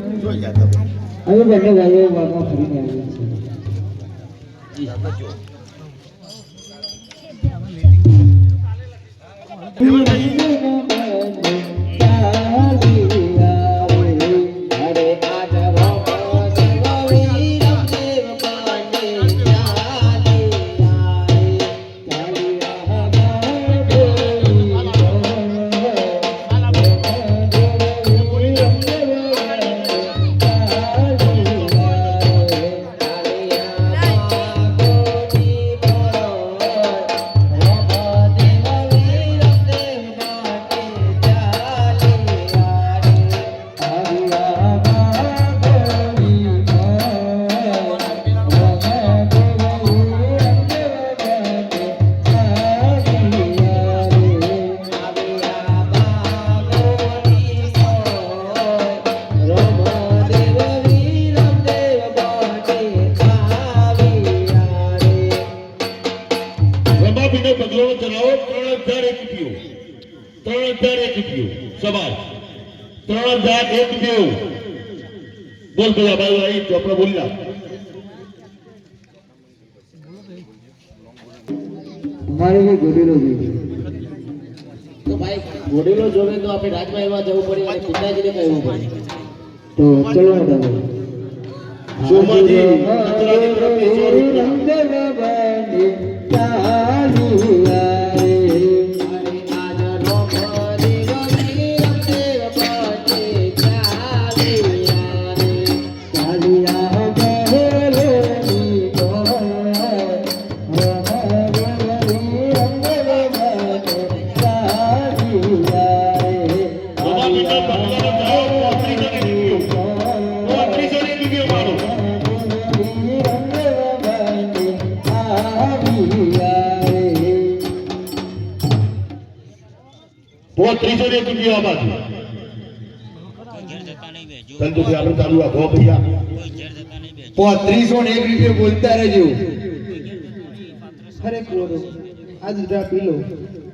હવે બંને ભાઈઓ વાગમાં ફરીને આવ્યા सवाल 3001 बोल बोला भाई तो अपना बोलिए हमारे भी गोडीलो जी तो भाई गोडीलो जोवे तो આપણે રાજમહેલમાં જવું પડે અને પિતાજીને કહેવું પડે તો ચલો ને તમે સોમાજી बहुत 301 रुपया आवाज संतु से આપણે ચાલુ આ ગો ભૈયા 301 રૂપિયા બોલતા રહેજો અરે કોરો આજ જા પી લો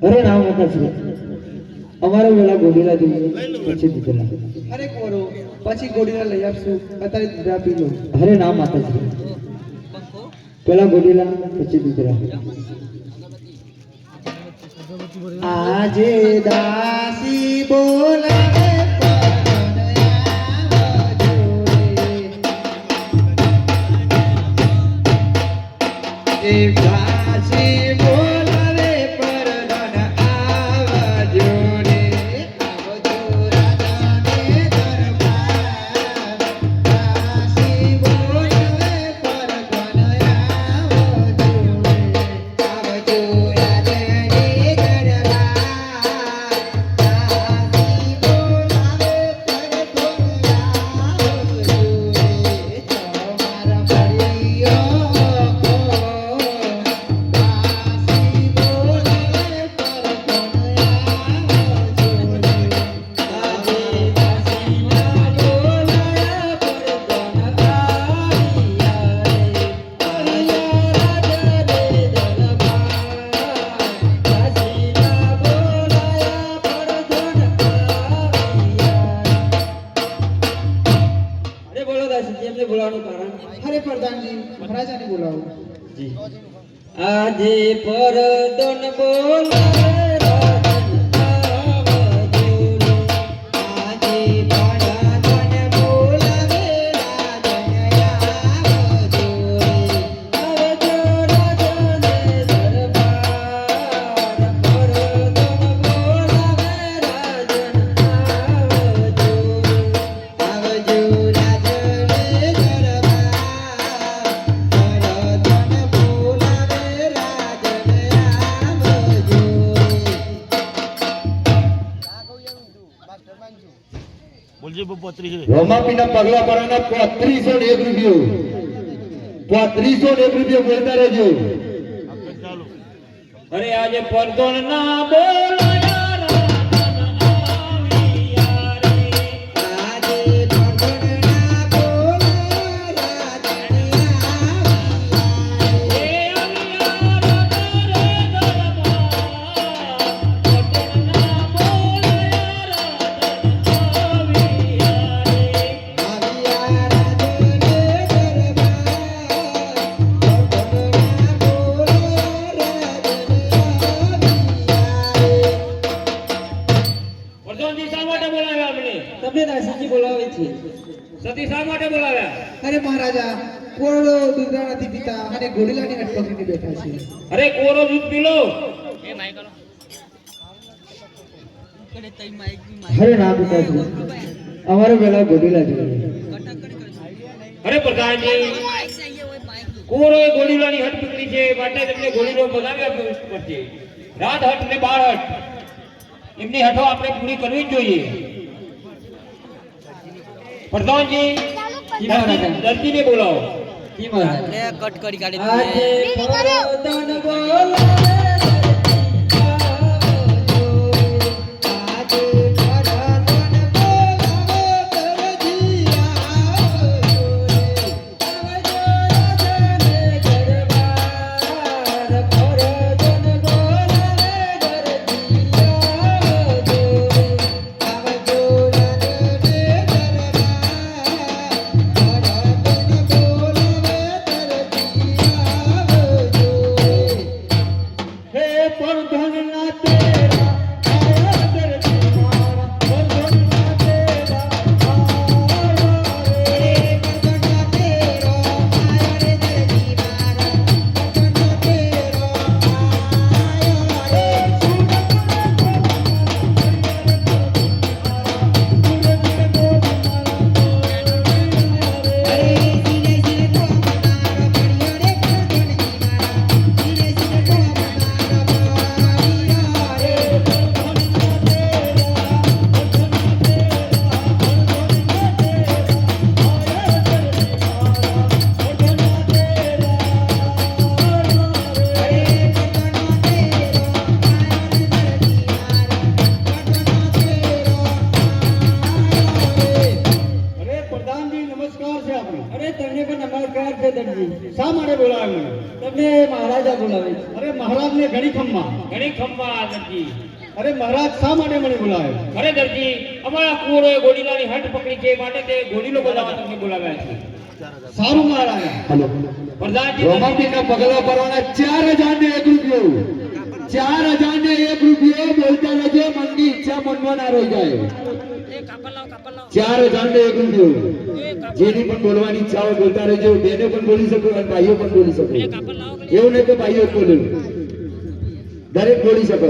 અરે ના માતાજી અમારે વેલા ગોડીલા જોઈએ પછી દીધેલા અરે કોરો પછી ગોડીલા લઈ આપશું અત્યારે જા પી લો અરે ના માતાજી પેલા ગોડીલા પછી દીધેલા આજે દાસી બોલાવે દાસી બોલાવે પરદન આવજો રે આવજો રાજાને દરબાર દાસી બોલાવે પરદન આવજો રે આવજો આજે પરદન બોલાવે રોમાપીના પગલા પરાના 3501 રૂપિયો 3501 રૂપિયો બોલતા રહેજો અરે આજે પરદોન ના બોલાયા છે. સતી શા માટે બોલાવ્યા? અરે મહારાજા કોરડો દૂધરા નથી પીતા અને ઘોડીલાની હટ પકડીને બેઠા છે. અરે કોરો દૂધ પી લો. અરે ના પિતાજી અમારે પેલા ઘોડીલા જોઈએ. અરે પ્રધાનજી, કોરોએ ઘોડીલાની હટ પકડી છે માટે તમને ઘોડીલો બનાવ્યા પડશે. રાત હટ ને બાર હટ એમની હઠો આપણે પૂરી કરવી જ જોઈએ. પ્રધાનજી, દરજીને બોલાવો. જી મહારાજ કટ કરી કાઢી આજે પરદન બોલાવે શા માટે બોલાવે મને? તમને મહારાજા બોલાવે છે. અરે મહારાજને ઘણી ખમ્મા. ઘણી ખંભા દરજી. અરે મહારાજ શા માટે મને બોલાવે? અરે દરજી, અમારા કુંવરોએ ઘોડીલાની હટ પકડી છે માટે તે ઘોડીલો બોલાવવા તમને બોલાવ્યા છે. સારું મહારાજ. હાલો. પ્રધાનજી, રોમાપીના પગલા પરવાના 4000 ને 1 રૂપિયો. 4000 ને 1 રૂપિયો બોલતા રહેજો, મનની ઈચ્છા મનમાં ના રહી જાય. 4000 ને 1 રૂપિયો. જેની પણ બોલવાની ઈચ્છા હોય બોલતા રહેજો. બેને પણ બોલી શકો અને ભાઈઓ પણ બોલી શકો. એવું નહીં કે ભાઈઓ જ બોલે, દરેક બોલી શકો.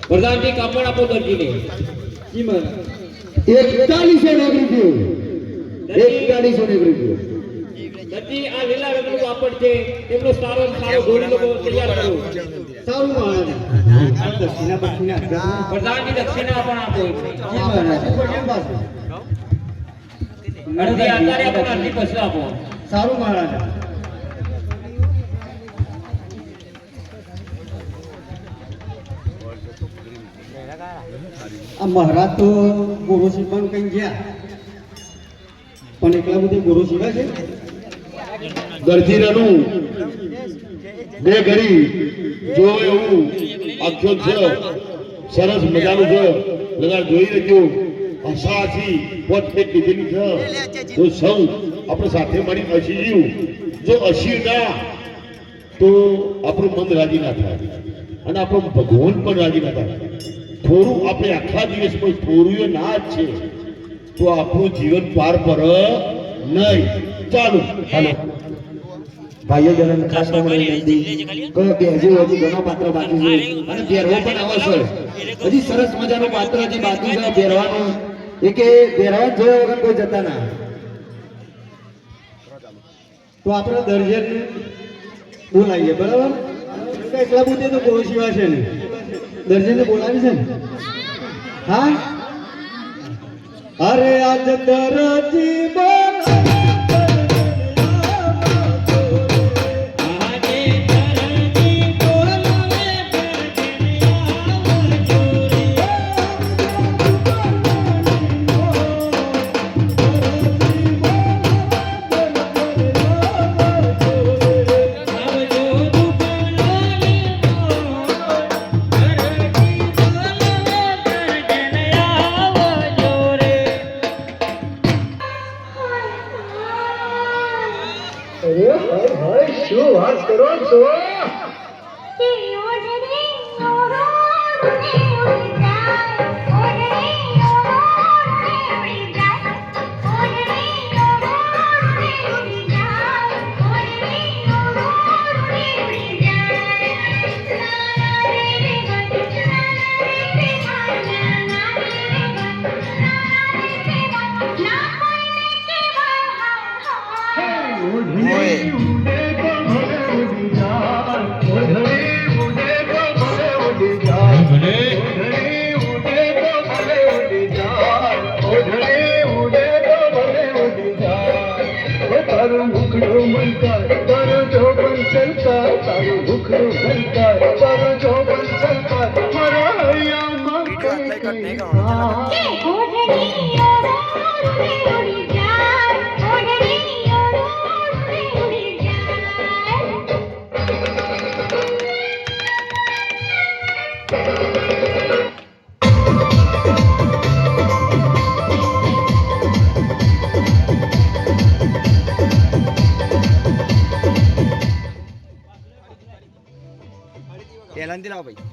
પ્રધાનજી, કાપડ આપો દરજીને. જી મહારાજ 4100 ને 1 રૂપિયો. 4100 ને 1 રૂપિયો. દરજી, આ લીલા રંગનું કાપડ છે, તેમનો સારો ઘોડીલો તૈયાર કરો. સારું મહારાજ દક્ષિણા બક્ષિણા પ્રધાનજી, દક્ષિણા પણ આપો. જી મહારાજ અડધી અત્યારે આપો, અડધી પછી આપો. સારું મહારાજ આ મહારાજ તો ગોરો સીવવાનું કઈ ગયા પણ એકલા બધે ગોરો સીવા છે. દરજીરાનું બે ઘડી જો એવું આખ્યો છે, સરસ મજાનું છે. લગાડ જોઈ લેજો. હસાથી પોત ફેટ લીધેલી છે. તો સૌ આપણે સાથે મળી હસી જીવ. જો હસી ના તો આપણું મન રાજી ના થાય અને આપણું ભગવાન પણ રાજી ના થાય. થોડું આપણે આખા દિવસમાં થોડું ના જ છે તો આપણું જીવન પાર પર નહીં. ચાલો હાલો ભાઈઓ જનન ખાસ કરીને નંદી કયો કે હજી ઘણો પાત્ર બાકી છે અને પહેરવો પણ આવશે. હજી સરસ મજાનું પાત્ર હજી બાકી છે પહેરવાનું. એ કે પહેરવા જોયા વગર કોઈ જતા ના. તો આપણે દર્જન બોલાવીએ બરાબર. એકલા બધે તો ગોરો સીવા છે ને દર્જનને બોલાવી છે ને. હા અરે આજ દરજી પહેલાંથી લાવો ભાઈ.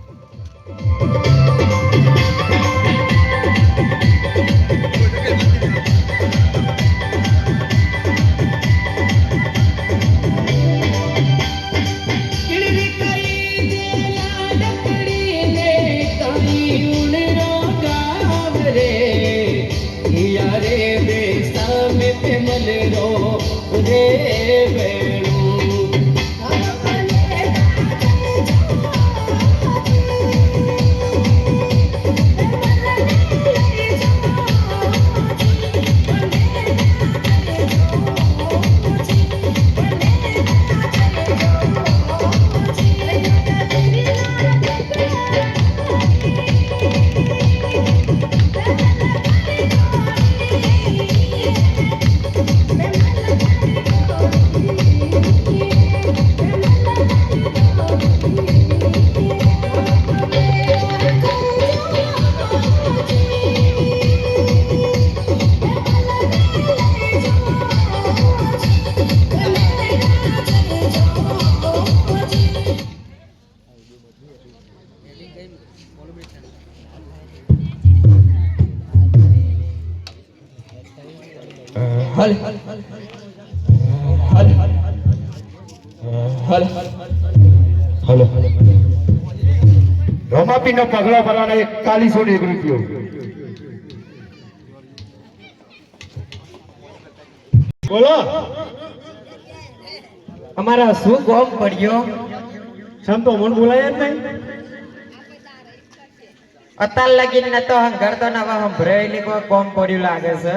રોમાપીનો પગલો ભરવાના 4101 રૂપિયો. બોલો. અમારા શું ગોમ પડ્યો? સંતો મન બોલાય જ નહીં. અત્યાર લગીન ન તો હંગરતો નવા સંભળાયેલી કોઈ ગોમ પડ્યું લાગે છે.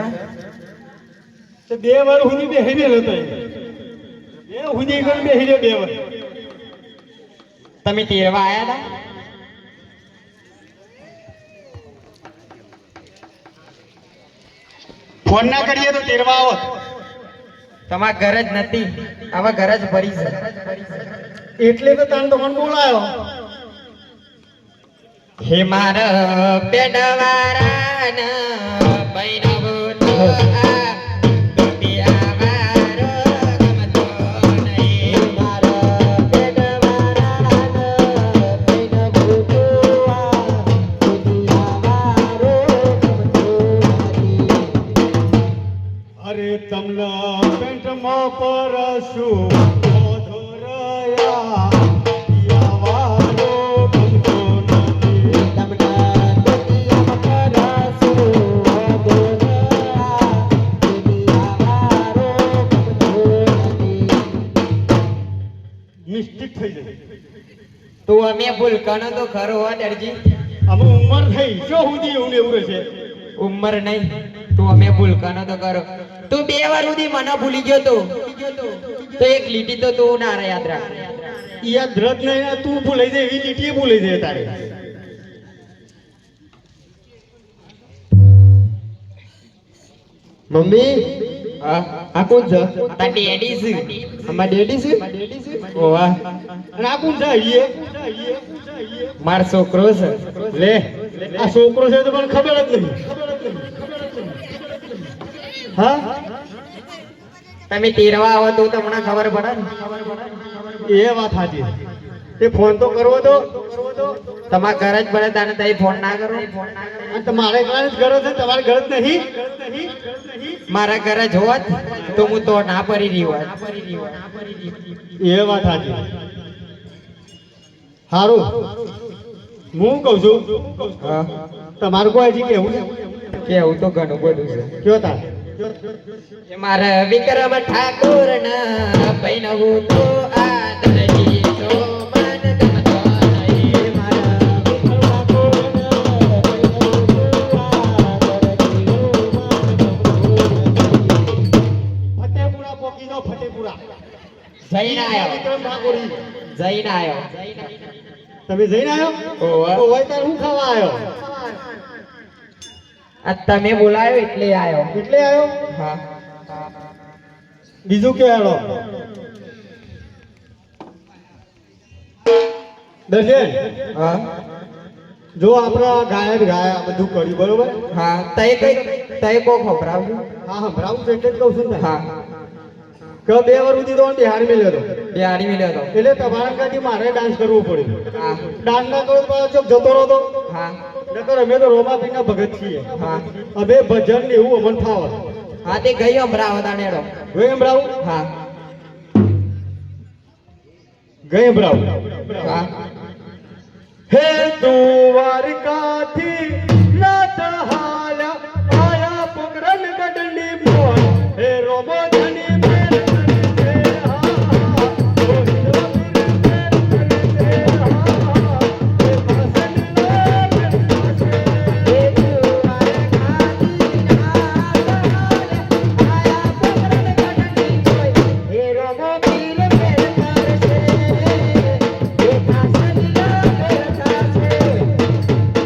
તે 2 વાર હુંની બેહી ગયેલો તો એ હુંની ગણ બેહી ગયો 2 વાર. તમે તેરવા આયા હતા? ફોન ના કરીએ તો તેરવા આવત. તમારા ઘર જ નથી, હવે ઘર જ ભરી છે. એટલે તો તને તો મને બોલાયો. હે મારા બેડવારાના બૈરવો તો આ દુનિયા વારો ગમતો નહીં. મારા બેડવારાના બૈરવો તો આ દુનિયા વારો ગમતો નહીં. અરે તમના પેન્ટમાં પરશું ઓધોરયા યાવારો ગમતો નથી. તમના દુનિયા પરાસો બોલા દુનિયા વારો ગમતો નથી. મિસ્ટેક થઈ જાય. તો અમે ભૂલકાનો તો ખરો હો દરજી. અમે ઉંમર થઈ શું સુધી એવું ને એવું રહેશે. ઉંમર નહીં, તું અમે ભૂલકાનો તો કરો. તું 2 વાર સુધી મને ભૂલી ગયો તો એક લીટી તો તું ના રે યાદ રાખ. યાદ રત નહીં, તું ભૂલાઈ જાય એવી લીટી ભૂલાઈ જાય તારે. મમ્મી આ કોણ છે? તાર ડેડી છે. અમાર ડેડી છે? ઓવા. અને આ કોણ છે? માર છોકરો છે. લે આ છોકરો છે તો મને ખબર જ નહીં. હા તમે તેરવા આવો તો તમને ખબર પડે ને. એ વાત સાચી. તે ફોન તો કરવો તો તમારા ઘર જ પડે તાને તઈ ફોન ના કરો અને તમારે ઘર જ ઘર છે તમારે ઘર જ નહીં મારા ઘર જ હોત તો હું તો ના પડી રહી હોત એ વાત સાચી સારું હું કહું છું હા તમારું કોઈ હજી કેવું છે કેવું તો ઘણું બધું છે કયો તાર કે મારા વિક્રમ ઠાકોર ના પૈનવું તો આદરજી તો મન ગમતો નહીં મારા વિક્રમ ઠાકોર ફતેપુરા પોકી દો ફતેપુરા જઈને આયો વિક્રમ ઠાકોરી જઈને આયો તમે જઈને આવ્યો ઓવે. તો હોય તાર હું ખાવા આવ્યો આ તમે બોલાયો એટલે આયો એટલે આવ્યો હા બીજું કે હેડો દર્શન હા જો આપણે ગાયા બધું કર્યું બરોબર હા તઈ કઈ તઈ કો ખબરાવજો હા હા બરાબર છે એટલે જ કહું છું ને હા કે 2 વર્ષ સુધી તો બિહાર મેલ્યો હતો બે હારી મિલ્યો તો એટલે તમારા કાંથી મારે ડાન્સ કરવું પડ્યું હા ડાન્સ ના કરો તો પાછો ચોક જતો રહો તો હા નકર અમે તો રોમાપીના ભગત છીએ હા હવે ભજન ને એવું અમને ફાવે હા તે ગઈ અમરાવત આનેડો ગઈ સંભળાવું હા ગઈ સંભળાવું હા હે દ્વારકાથી નાથ હાલ્યા આયા પોકરણ ગઢની મોર હે રોમોધની મેર કરે છે હા ગોહિલો મેર કરે છે હા હે ભાસની મેર કરે છે હે દ્વારકાથી નાથ હાલ્યા આયા પોકરણ ગઢની મોર હે રોમો પીર મેર કરશે હે કાસની મેર કરશે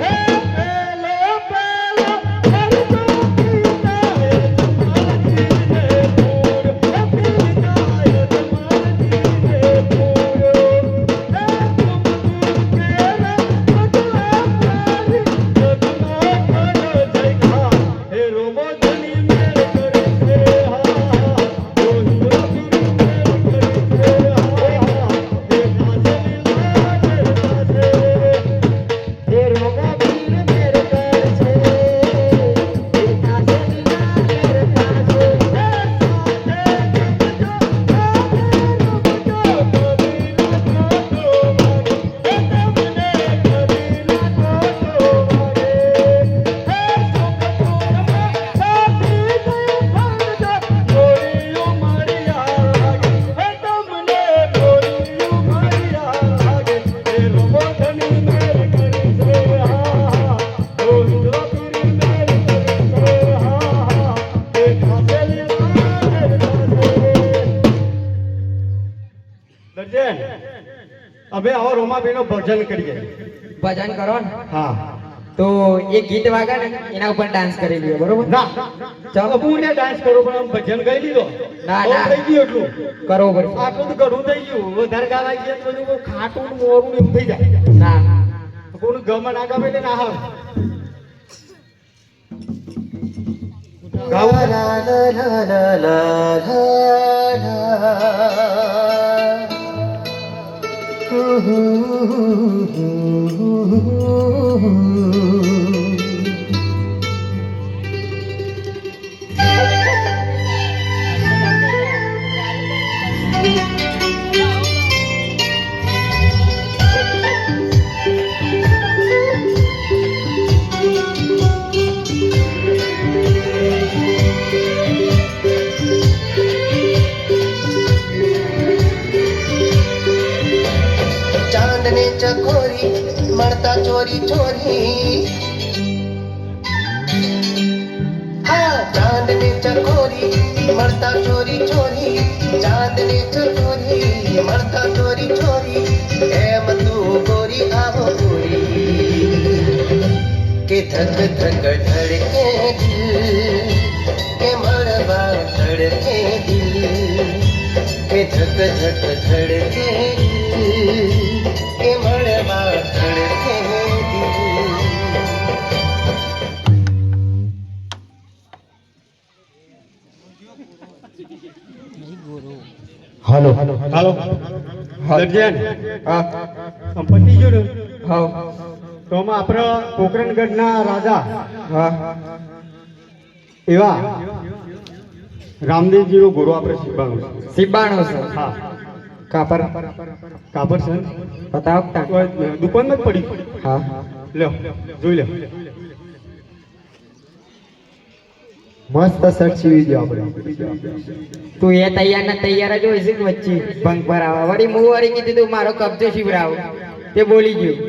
હે પેલો પેલો હરતો પીતા હે તમારી રે પૂર હે પીતા હે તમારી રે પૂર હે તુમ કે રે બદલા પ્રાણી જગનો કર જઈખા હે રોમો ધની મેર કરે છે હા ગોહિલો પીર મેર કરે છે હા હે કાસની મેર કરશે હે રોમો પીર મેર કરશે હે કાસની મેર કરશે દર્શન હવે આવો રોમાબેનો ભજન કરીએ ભજન કરો ને હા તો એ ગીત વાગે ને એના ઉપર ડાન્સ કરી લ્યો બરોબર ના ચાલો. હું ને ડાન્સ કરું પણ આમ ભજન ગાઈ લીધો ના, બહુ ના. થઈ ગયું એટલું કરો પડશે આટલું તો ઘણું થઈ ગયું વધારે ગાવા ગયા તો બધું ખાટું ને મોરું ને એવું થઈ જાય ના કોનું ગમ ના ગમે એટલે ના આવે ગાવું ચાંદને ચકોરી મળતા ચોરી ચોરી હા ચાંદને ચકોરી મળતા ચોરી ચોરી ચાંદને ચકોરી મળતા ચોરી ચોરી એમ તું ગોરી આવો ગોરી કે ધક ધક ધડકે દિલ કે મળવા ધડકે દિલ કે ધક ધક ધડકે દિલ કે મળવા ધડકે દિલ હાલો હાલો દરજન હા આમ પતી ગયું ને હા તો આમાં આપણે પોકરણગઢના રાજા હા એવા રામદેવજીનો ઘોડો આપણે શીખવાનો છે. સિબાણો છે હા કાપર કાપડ છે ને? બતાવ તા તો દુકાનમાં જ પડી હા લ્યો જોઈ લ્યો મસ્ત શર્ટ સીવી દો આપણે તું એ તૈયાર ને તૈયાર જ હોય છે કે વચ્ચે ભંગ પર આવા વળી હું વળી કીધું તું મારો કબજો શીવરાવ તે બોલી ગયું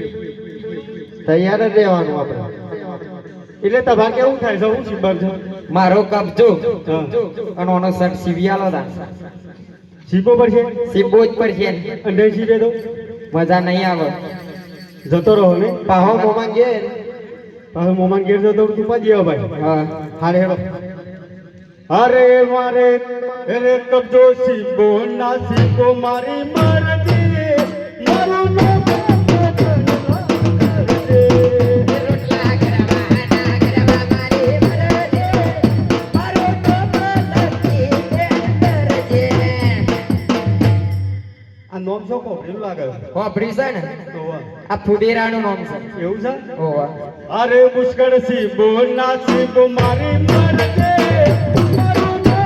તૈયાર જ રહેવાનું આપણે એટલે તમારે કેવું થાય છે? હું શીખવાનું છે મારો કબજો હા. અને ઓનો શર્ટ સીવી આલો તા શીખવો પડશે સીબો જ પડશે અને નહીં શીખે તો મજા નહીં આવે જતો રહો ને પાહો મોમાં ઘેર હવે મોમાન ઘેર જતો તું પાછી આવ ભાઈ હા હારે હેડો અરે મારે અરે કબજો શીખો ના શીખો મારી મરજી મારું નામ આ નોમ છો કોપરેલું લાગે વાપરી છે ને તો આ ફુડેરાનું નામ છે એવું છે ઓવા અરે પુષ્કળ શીખો ના શીખો મારી મરજી મારું નામ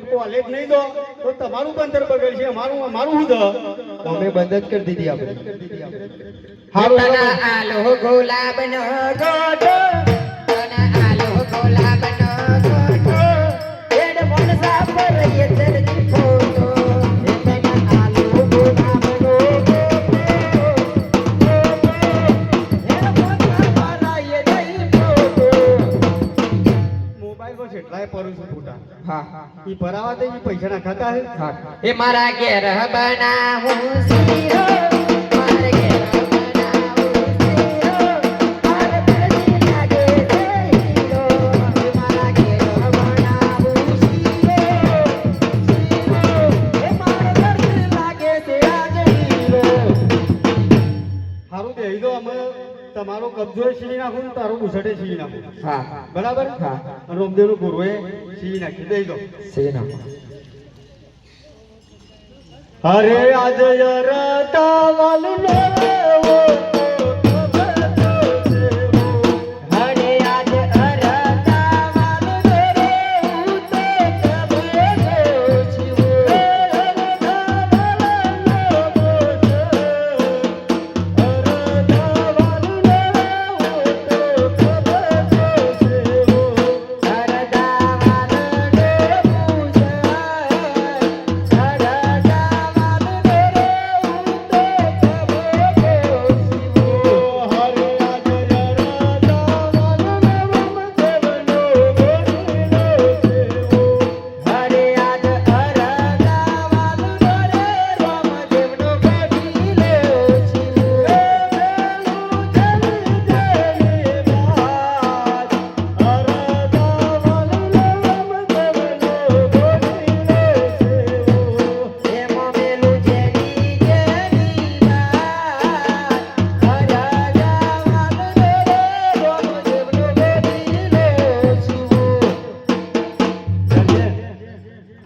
કોલેજ નહીં દો તો તમારું બંદર બગડશે અમારું શું દો અમે બંધ જ કરી દીધી આપણે હારું તના આલો ગુલાબનો ગોટો તના આલો ગુલાબનો ગોટો એડ મન સાપર યતરજી ફોટો તના આલો ગુલાબનો ગોટો એડ મન સાપર યતરજી ફોટો મોબાઈલ પર કેટલાય પરું છું ફોટા હા ઈ ભરાવા દે ઈ પૈસા ના ખાતા હે હા એ મારા ઘેર બનાવું શીરો મારા ઘેર બનાવું શીરો મારા દરજી લાગે છે હીરો એ મારા ઘેર બનાવું શીરો એ મારા દરજી લાગે છે આજે હીરો હારું દે ઈ દો અમે તમારો કબજો સીવી નાખું ને તારો બુસટે સીવી નાખું હા બરાબર હા. અને રોમદેવનું ગુરુએ સીવી નાખી દઈ દો સેના અરે આજ યરતા વાલું લેવો હરે આજ અરતા વાલો રે હું તે કબે ગોચવો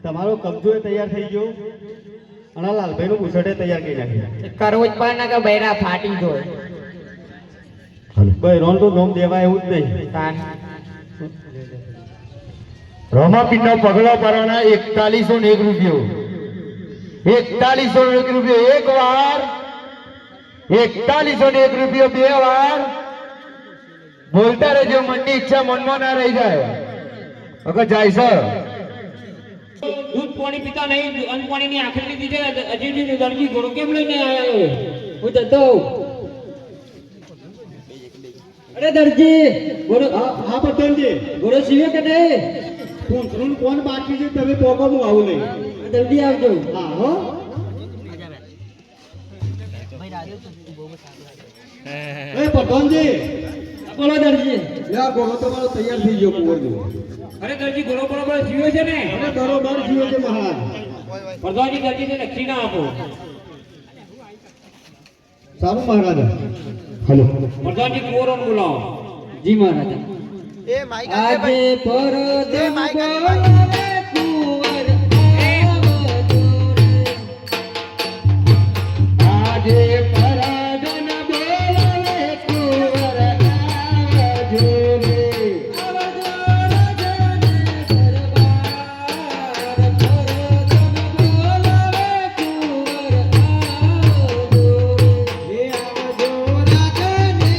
તમારો કબજો તૈયાર થઈ ગયો અને લાલભાઈ નું બુસટે તૈયાર કરી નાખ્યું કરવો જ પડે ને કે બૈરા ફાટી જોય ભાઈ રોન તો નોમ દેવાય એવું જ નહીં તાન રમાપીરનો પગલો પરવાના 4101 રૂપિયો 4101 રૂપિયો એક વાર 4101 રૂપિયો બે વાર બોલતા રહેજો મનની ઈચ્છા મનમાં ના રહી જાય અગર જાય સર દૂધ પાણી પીતા નહીં અન્ન પાણીની આખરી લીધી છે હજી દરજી ઘોડો કેમ લઈને આવ્યો હું જતો અરે દરજી બોલો હા પતનજી ઘોડો સીવે કે નહીં પૂંછડું કોણ બાકી છે તમે પોકો હું આવું નહીં જલ્દી આવજો હા હો એ પતનજી બોલો દરજી યા ઘોડો તમારો તૈયાર થઈ ગયો કુંવરજી અરે દરજી ઘોડો બરોબર જીવ્યો છે ને અને બરોબર જીવો છે મહારાજ પ્રધાનજી દરજીને દક્ષિણા આપો સારું મહારાજ હાલો પ્રધાનજી કુંવરોને બોલાવો. જી મહારાજા આજે પરદમ બોલાવે કુંવર આવજો રે. આજે પરદમ બોલાવે કુંવર આવજો રે. આવજો રાજાને દરબાર પરદમ બોલાવે કુંવર આવજો રે. હે આવજો રાજાને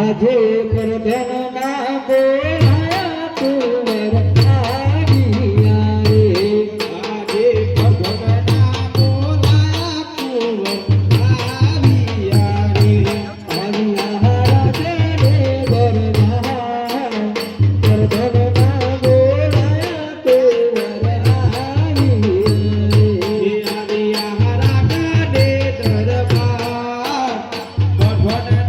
આજે પરધન ના બોલાયા કુંવર આવ્યા રે. આજે પરધન ના બોલાયા કુંવર આવ્યા રે. આવ્યા રાજાને દરબાર પરધન ના બોલાયા કુંવર આવ્યા રે. આવ્યા રાજાને દરબાર પરધન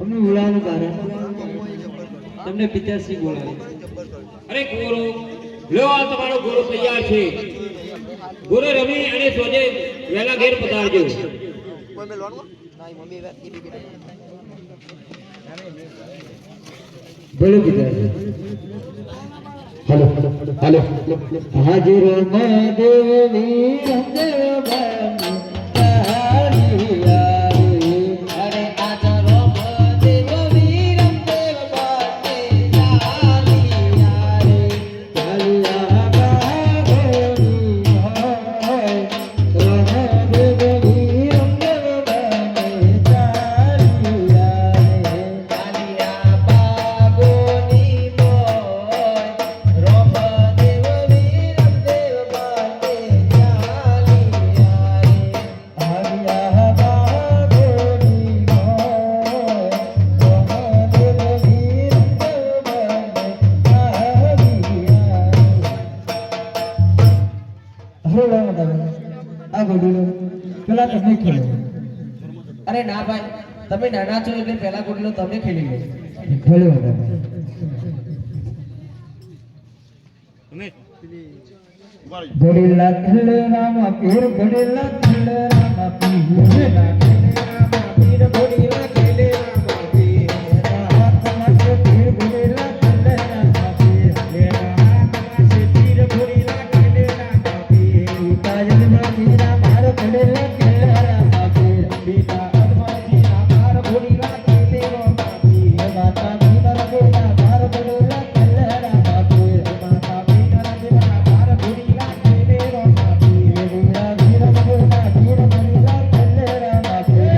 અમને બોલાવવાનું કારણ તમને પિતાશ્રી બોલાવે. અરે કુંવરો, લો આ તમારો ઘોડો તૈયાર છે. ઘોડો રમી અને સોજે વહેલા ઘેર પધારજો. બોલો પિતાશ્રી. હાલો હાલો હાજર મહાદેવી રંગદેવ આ ગોડીલો પેલા તમે ખેલો. અરે ના ભાઈ, તમે નાના છો એટલે પહેલા ગોડલો તમે ખેલી લો. ખેલો તમે. ગોડીલા ખેલે રામ પીર ગોડીલા ખેલે રામ પીર ગોડીલા ખેલે રામ પીર ગોડીલા ખેલે રામ પીર હાથ માથે પીર ગોડીલા ખેલે રામ પીર લેરા હાથ માથે પીર ગોડીલા ખેલે રામ પીર તાજલ મદીના માર ગોડીલા ખેલે રામ પીર બીતા અદમતી માર ગોડીલા ખેલે રામ પીર માતા બીના ગોડીલા માર ગોડીલા ખેલે રામ પીર માતા બીના ગોડીલા માર ગોડીલા ખેલે રામ પીર વીરા વીર ગોડીલા વીર ગોડીલા ખેલે રામ પીર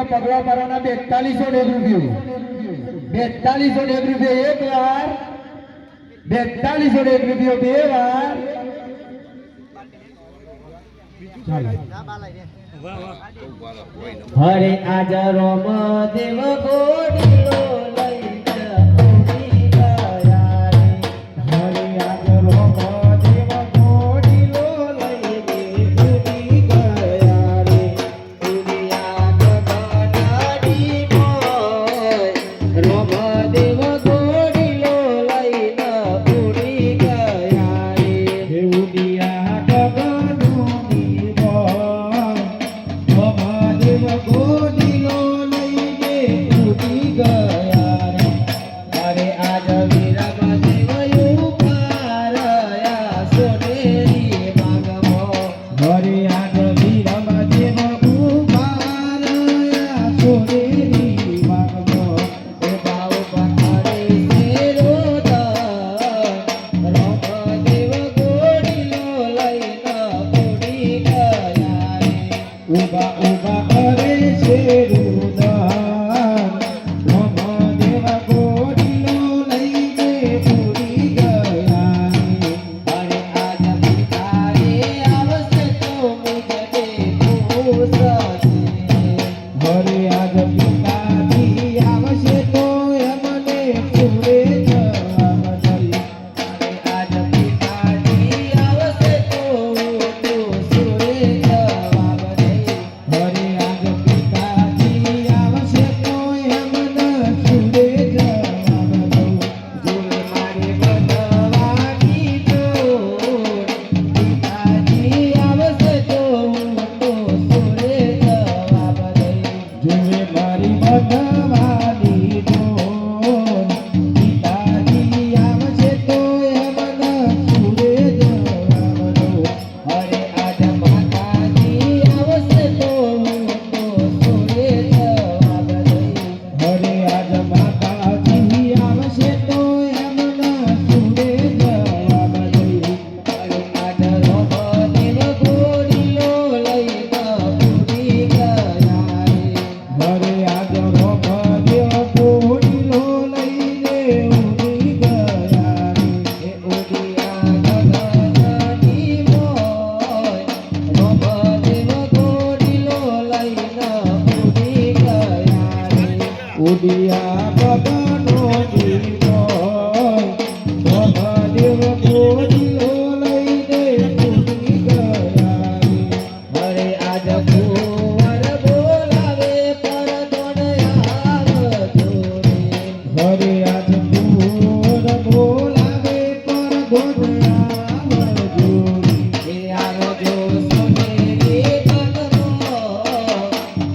પગલા ભરવાના 4200 રૂપિયો એક વાર, 4200 રૂપિયો બે વાર. હરે આજ રોમ દેવ ગોડીલો લઈને ઉડી ગયા રે. હરે આજ રોમ દેવ ગોડીલો લઈને ઉડી ગયા રે. ઉડિયા ગગડાડી મોય રોમ દેવ ગોડીલો લઈને ઉડી ગયા રે. ઉડિયા ગગડાડી મોય મહાદેવ ગોડીલો લઈને ઉડી ગયા રે. અરે આજ વીરમદેવ ઉપારયા સોનેરી માગમો. અરે આજ વીરમદેવ ઉપારયા સોનેરી માગમો. એ બાવ પથારે શેરો રામદેવ ગોડીલો લઈને ઉડી ગયા રે. ઉભા ઉભા કરે છે રૂદાન રામદેવ ગોડીલો લઈને ઉડી ગયા રે. અરે આજ ભિખારી આવશે તો મુખ મારી બંધવાની ડોર પિતાજી આવશે તો એમન સુરે જવાનો અરે આજ માતાજી આવશે તો સુરે જવાનો અરે આજ માતાજી આવશે તો એમન સુરે જવાનો અરે આજ રોમદેવ ગોરીલો લઈને ઉડી ગયા રે અરે આજ રોમદેવ ગોરીલો લઈને ઉડી ગયા રે એ ઉડિયા ગગનની મોય રોમદેવ ગોરીલો લઈને ઉડી ગયા રે ઉડિયા ગગનની મોય રોમદેવ ગોરીલો લઈને ઉડી ગયા રે અરે આજ કુંવર બોલાવે પર દોડ આવજો રે હરે આજ કુંવર બોલાવે પર દોડ આવજો રે એ આવજો સોનેરી બનનો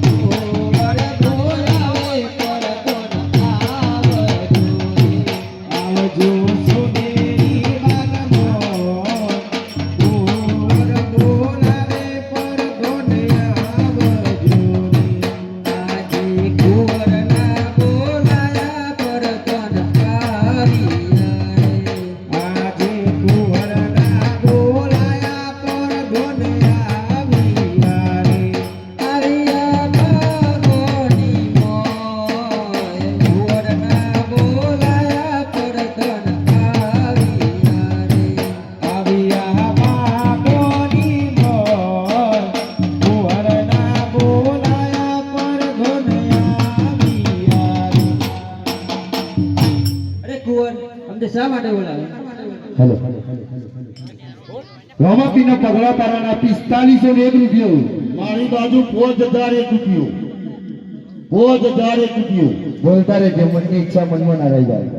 કુંવર બોલાવે પર દોડ આવજો રે આવજો સોનેરી બનનો કુંવર બોલાવે પર દોડ આવજો રે આજે કુંવરના બોલાયા પર ધન આવ્યા આજે કુંવરના બોલાયા પર ધન આવ્યા રે આર્યા ભગોની મોય કુંવરના બોલાયા પર ધન આવ્યા રે આવ્યા ભગોની મોય કુંવરના બોલાયા પર ધન આવ્યા રે અરે કુંવર અમને શા માટે બોલાવે હેલો રોમાપીના પગલા પારાના 4501 રૂપિયો મારી બાજુ 5001 રૂપિયો 5001 રૂપિયો બોલતા રે જે મનની ઈચ્છા મનમાં ના રહી જાય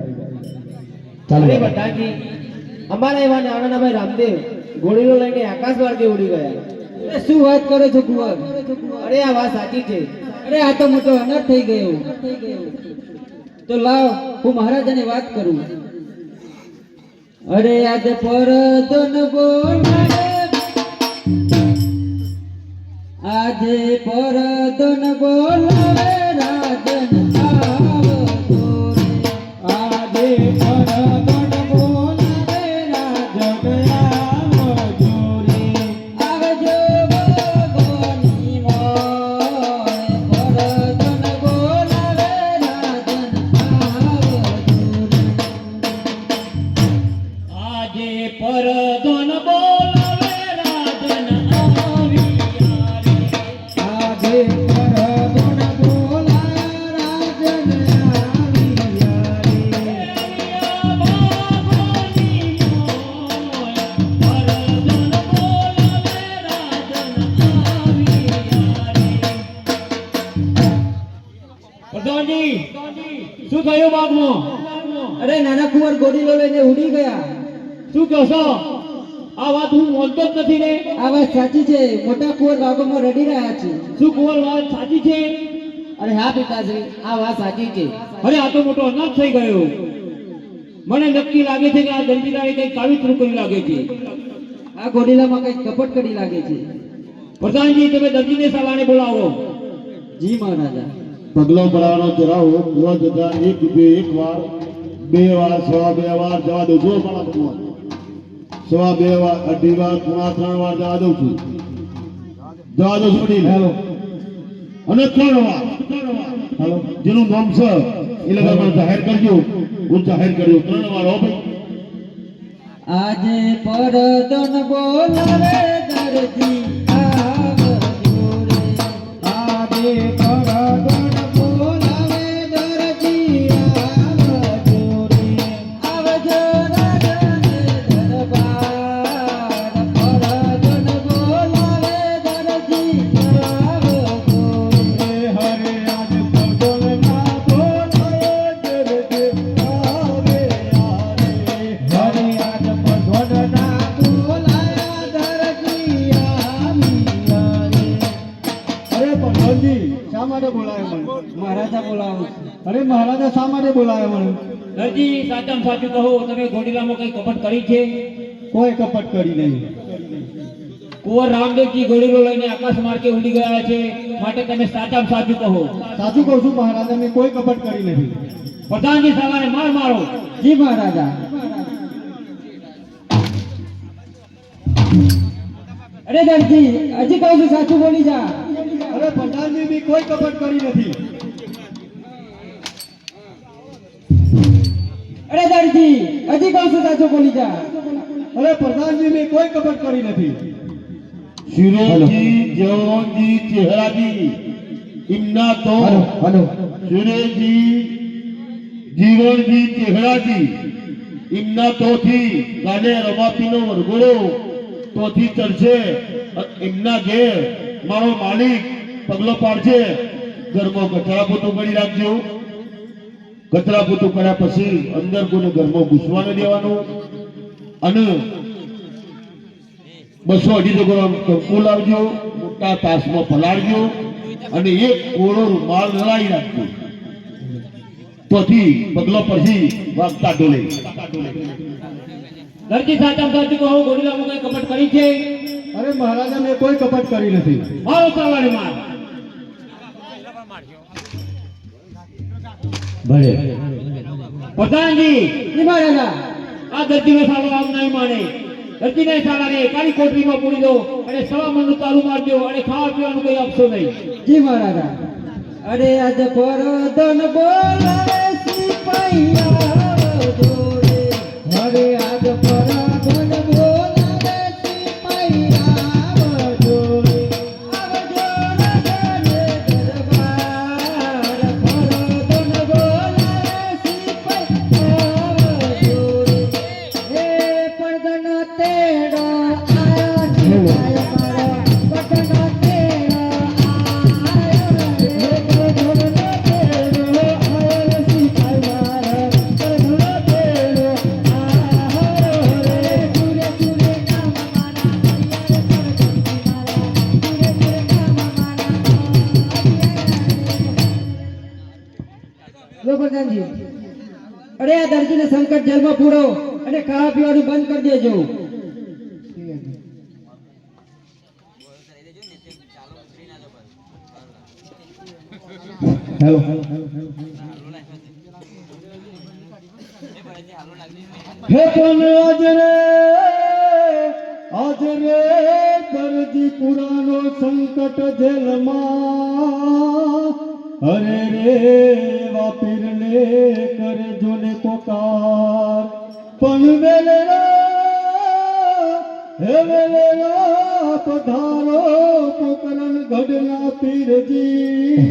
ચાલો અરે બટાજી અમારા એવા નાનાભાઈ રામદેવ ઘોડીલો લઈને આકાશ માર્ગે ઉડી ગયા. એ શું વાત કરો છો કુંવર અરે આ વાત સાચી છે. અરે આ તો મોટો અનર્થ થઈ ગયો તો લાવ હું મહારાજાને વાત કરું અરે આજ પરદન બોલાવે આજે પરદન બોલાવે રાજન આવજો રે આજે પરદન બોલાવે રાજન આવજો રે આવજો ભગોની મોય પરદન બોલાવે રાજન આવજો રે આજે પરદન બોલાવે રાજન આવ્યા રે આજે પરદન બોલાવે રાજન આવ્યા રે ભગોની મોય પરદન બોલાવે રાજન આવ્યા રે પ્રધાનજી શું થયું બાગમાં? અરે નાના કુંવર ગોડીલો લઈને ઉડી ગયા શું કહો છો? આ વાત હું માનતો જ નથી ને. આ વાત સાચી છે મોટા કુંવર બાગોમાં રડી રહ્યા છે શું કુંવર વાત સાચી છે? અરે હા પિતાશ્રી આ વાત સાચી છે. અરે આ તો મોટો અનાથ થઈ ગયો. મને નક્કી લાગે છે કે આ દંડીલાએ કઈ કાવિત્રું કર્યું લાગે છે. આ ગોડીલામાં કઈ કપટ કરી લાગે છે પ્રધાનજી તમે દર્દીને સાલાને બોલાવો. જી મહારાજા પગલો ભરાવાનો ચરાવો 5001 રૂપિયો એક વાર બે વાર સવા બે વાર જવા દઉં છું મારા ભગવાન સવા બે વાર અઢી વાર પોણા 3 વાર જવા દઉં છું છોડી હેલો અને 3 વાર હેલો જેનું નામ છે એ લગા જાહેર કરજો હું જાહેર કર્યો 3 વાર હો ભાઈ આજે પરદન બોલાવે દરજી આવજો રે આજે પરદન બોલાવે દરજી આવજો રે આવજો રાજન દરબાર પરદન બોલાવે દરજી આવજો રે હરે આજ પરદન ના બોલાવે દરજી આવે હરે આજ પરદન ના બોલાયા દરજી આવી રે અરે પરદનજી શા માટે બોલાવે મને મહારાજા બોલાવો છો? અરે મહારાજા શા માટે બોલાવ્યા મને? દરજી સાચામાં સાચું કહો, તમે ઘોડીલામાં કઈ કપટ કરી છે? કોઈ કપટ કરી નહીં. કુંવર રામદેવજી ઘોડીલો લઈને આકાશ માર્ગે ઉડી ગયા છે, માટે તમે સાચામાં સાચું કહો. સાચું કહું છું મહારાજા, મેં કોઈ કપટ કરી નથી. પ્રધાનજી સાલાને માર મારો. જી મહારાજા. અરે દરજી હજી કહું છું સાચું બોલી જા. અરે પ્રધાનજી બી કોઈ કપટ કરી નથી. અરે દરજી હજી કહું છું સાચું બોલી જા. અરે પ્રધાનજી બી કોઈ કપટ કરી નથી. સુરેશજી જયવંતજી ચહેરાજી એમના તો હલો સુરેશજી જીવનજી ચહેરાજી એમના તોથી ગાને રમાપીનો વરઘોડો તોથી ચડશે. એમના ઘેર મારો માલિક પગલો પાડશે. ઘરમાં કચરા પોતું કરી રાખજો. કચરા પોતું કર્યા પછી અંદર કોઈને ઘરમાં ઘૂસવા ન દેવાનું. અને 200-250 ગ્રામ કંકુ લાવજો, મોટા તાસમાં પલાળજો અને એક કોળો રૂમાલ લડાઈ રાખજો. તોથી પગલો પછી વાગતા ડોલે. દરજી સાચામાં સાચું કહો, ઘોડીલામાં કઈ કપટ કરી છે? અરે મહારાજા મેં કોઈ કપટ કરી નથી. મારો સાલાને માર. પ્રધાનજી જી મહારાજા. આ દરજીનો સાલો આમ નહીં માને. દરજીને સાલાને કાળી કોટરીમાં પૂરી દો અને સવામણનું તાળું મારજો અને ખાવા પીવાનું કઈ આપશો નહીં. જી મહારાજા. અરે આજ પરદન બોલાવે સિપાહીયા જોડે. અરે આજ પરદન બોલાવે સિપાહીયા જોડે. આવજો રાજાને દરબાર. પરદન બોલાવે સિપાહીયા જોડે. હે પરદન તેડો આયા સિપાહીયા મારા. પરદન તેડો પ્રધાનજી. અરે આ દરજીને સંકટ જેલમાં પૂરો અને ખાવા પીવાનું બંધ કરી દેજો. હેલો હે કોણ આજ રે દરજી પુરાનો સંકટ જેલમાં. અરે રે વાપીરને કરજો ને પોકાર. પણ વેલેલા પધારો પોકરણ ગઢના પીરજી.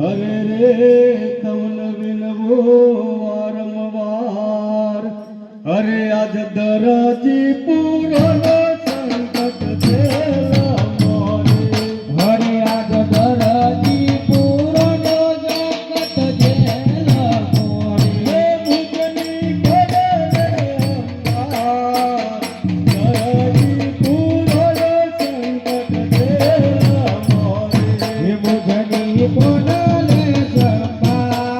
અરે રે તમન વિનવો વારંવાર. અરે આજ દરજી પૂરોનો સંકટ જેલમાં. અરે આજ દરજી પૂરોનો સંકટ જેલમાં. હે મુજની કરે અંબાર. દરજી પૂરોનો સંકટ જેલમાં. હે મુજની કોડલે સંભાર.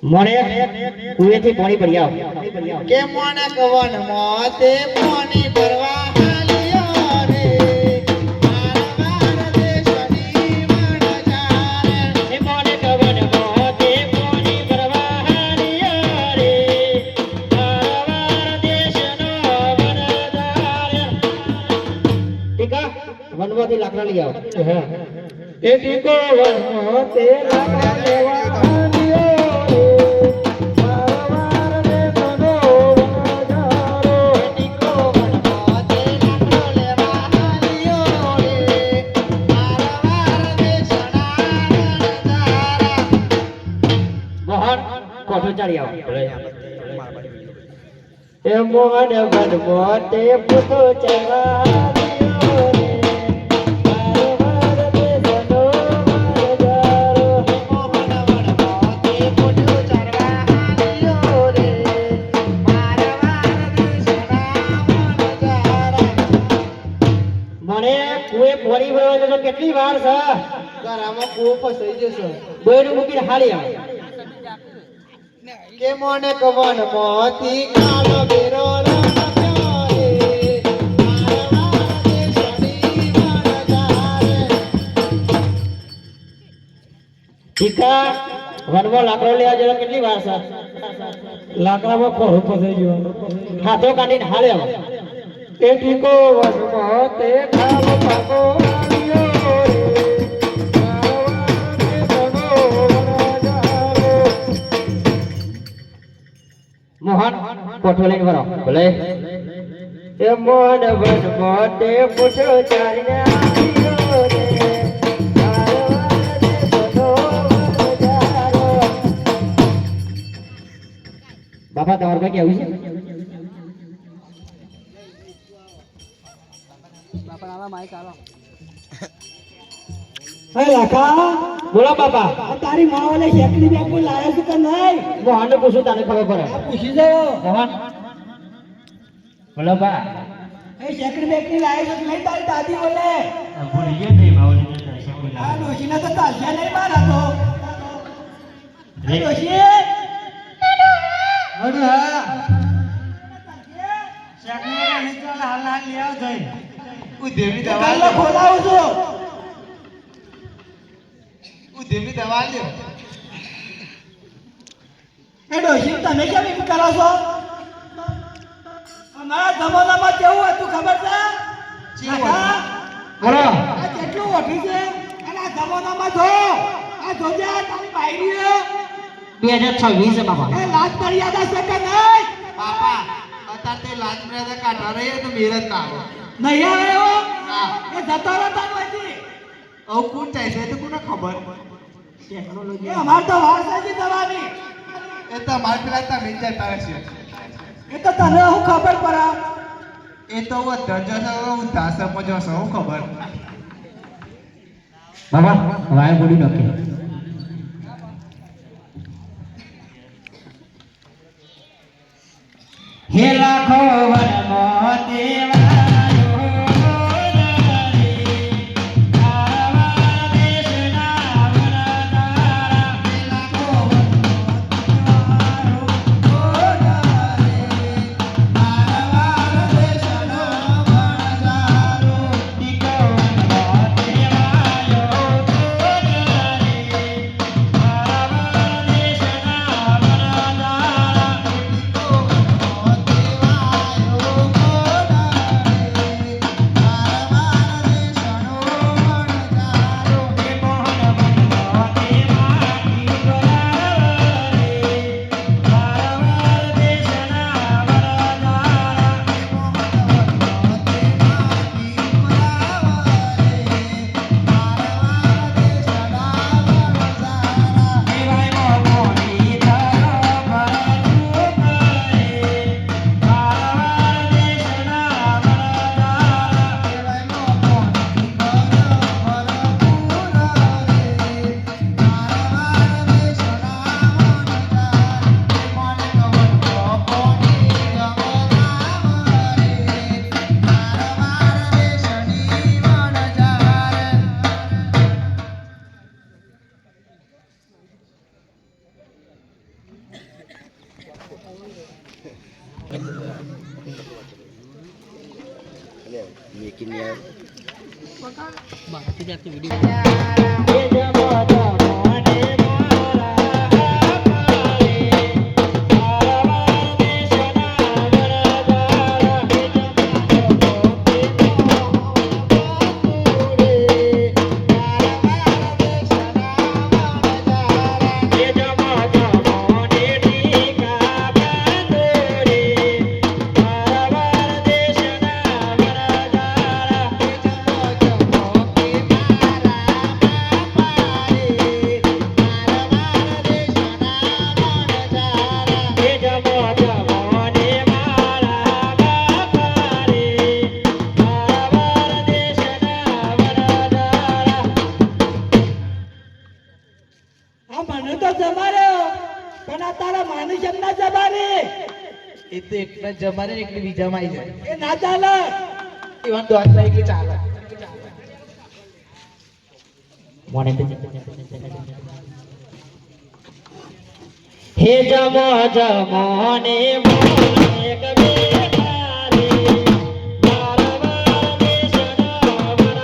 મોણે કુએથી પાણી ભરી આવ કે મોને કવન મોતે પાણી ભરવા હાલ્યો રે મારા દેશની વણજારે એ મોણે કવન મોતે પાણી ભરવા હાલ્યો રે મારા દેશનો વનદાર ટીકા વનમાંથી લાકડા લઈ આવ હા એ ટીકો વન મોતે લાકડા લેવા હાલ્યો કોઠો ચાલી આવ એ મોહન વન મોતે પુતો ચવાયો રે મારો દેશનો વણજારો મોહન વન મોતે પુતો ચવાયો રે મારો દેશનો વળી વળવા જજો કેટલી વાર છે આમાં કૂવો ફસાઈ જશે દોયરું મૂકીને હાલી આવે કે મોને કવન મોતી કાળો બેરો ઠીકા વનમાં લાકડો લેવા જજો કેટલી વાર છે લાકડામાં ખોરું ફસાઈ ગયો હાથો કાઢીને હાલી આવે તે ઠીકો વનમાં તે ખાલો પાકો આવ્યો મોહન કોઠો લઈને વરો ભલે એ મોન વન મોટે પૂછો ચારીને આવ્યો રે બાપા તમારે કઈ કેવું છે હે લાખા બોલો બાપા આ તારી માં ઓલે શેકડી બેકુ લાયો છે કે નહીં મોહનને પૂછું તને ખબર પડે પૂછી જાઓ મોહન બોલો બા એ શેકડી બેકડી લાયો છે કે નહીં તારી દાદી બોલે આ ડોશીને તો તાલશે નહીં મારા તો એ ડોશી અરે હા શેકડી નહીં તો હાલ હાલ લઈ આવ જઈ ઉદેવી દવા ખોલાવું છું ઉદેવી દવા લ્યો એ ડોશી તમે કેમ એમ કરો છો અમારા જમાનામાં કેવું હતું ખબર છે કાકા? બોલો આ કેટલું ઓઠી છે અને આ જમાનામાં જો આ જોજે આ તારી બાયરીઓ 2026 છે બાપા એ લાજ મર્યાદા છે કે નહીં બાપા અત્યારે તે લાજ મર્યાદા કાઢવા રહીએ તો મેર જ ના આવે નહીં આવ્યો એ જતો રહેતા નથી હવે કોણ જાય છે તો કોને ખબર એ અમાર તો વાર છે દવાની એ તો અમારે પેલા તમે જતા રહેશે એ તો તને હું ખબર પડે એ તો હું દરજો છે હું દાસમાં જશો હું ખબર બાબા વાયર બોડી નોખી હે લાખો વનમો દેવાયો રે આવા દેશના વનદારા હે લાખો વનમો દેવાયો આવા દેશના વનદારો ટીકો વનમો દેવાયો એ તો એકલા જમાને એકલી બીજામાં આવી જાય એ ના ચાલે એવા દોડલા એકલી ચાલે હે જમો જમો ને મોને કબે તારે મારવા દેશના વરદાર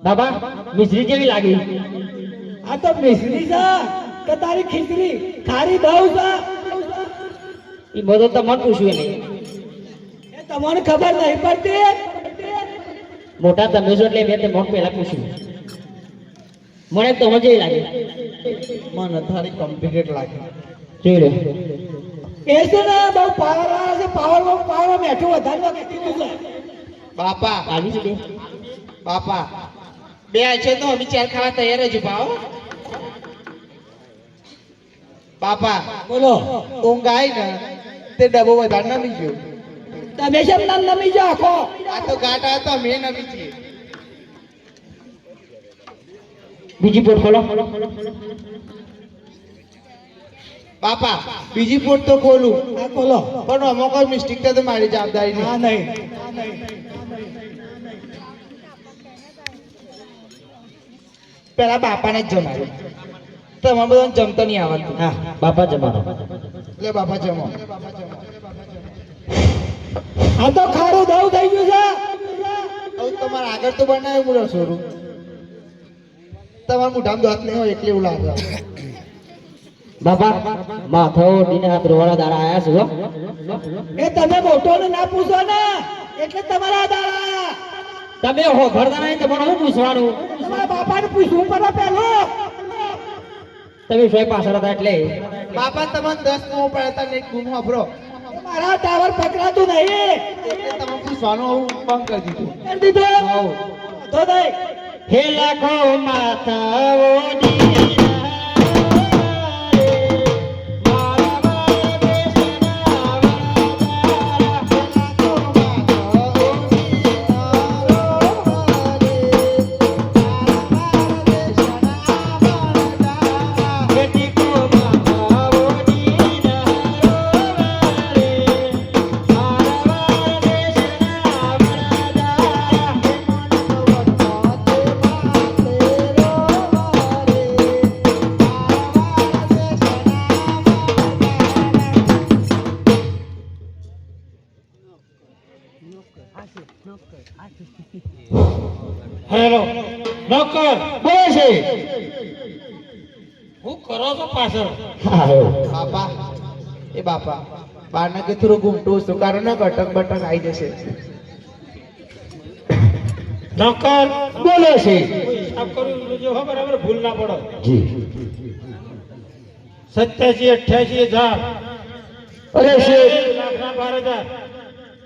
બાબા મિશ્રી જેવી લાગી આ તો મિશ્રી છે કે તારી ખીચડી ખારી દઉં છે એ બધું તો મન પૂછ્યું નહીં એ તમને ખબર નહીં પડતી મોટા તમે છો એટલે મેં તે મોટ પહેલા પૂછ્યું મને તો મજા લાગી મને તારી કમ્પ્લીટ લાગે જોઈ લો એ છે ને બહુ પાવર આવે છે પાવર મેઠું વધારવા કીધું છે બાપા આવી છે બાપા બે છે તો અમે ચાર ખાવા તૈયાર જ ઉભા હો બાપા બોલો ઊંઘ આવી ને તે ડબ્બો વધારે નમી ગયો તમે કેમ નામ નમી જાઓ આખો આ તો ગાટા હતો મેં નમી છીએ બીજી પોટ ખોલો બાપા બીજી પોટ તો ખોલું આ ખોલો પણ અમુક કોઈ મિસ્ટેક તો મારી જવાબદારી હા નહીં નહીં પેલા બાપાને જ જમાડો તમારે બધાને જમતો નહીં આવડતું હા બાપા જમાનો એટલે બાપા જમો આ તો ખારું દઉં થઈ ગયું છે હવે તમારે આગળ તો બનાવ્યું હું રસોડું તમારા મોઢામાં દાંત નહીં હોય એટલે એવું લાગે બાપા માથો ડીને હાથ રોવાળા દાડા આયા છે હો એ તમે મોટો ને ના પૂછો ને એટલે તમારા દાડા આયા તમે હો ઘરદાર નહીં તમારે શું પૂછવાનું તમારા બાપાને પૂછવું પડે પહેલો તમે સોય પાછળ હતા એટલે બાપા તમને 10 નો પડે તો એક ગુમ વાપરો મારા ટાવર પકડાતું નહીં એટલે તમે પૂછવાનું હું બંધ કરી દીધું કરી દીધું તો દઈ હે લાખો માથાઓ ડી હેલો નોકર બોલે છે હું કરો છો પાછળ બાપા એ બાપા બારના કે થોડું ઘૂમટું છું કારણ ને કટક બટક આવી જશે નોકર બોલે છે હિસાબ કરું જો હો બરાબર ભૂલ ના પડો જી 87 88 હજાર અરે શેખ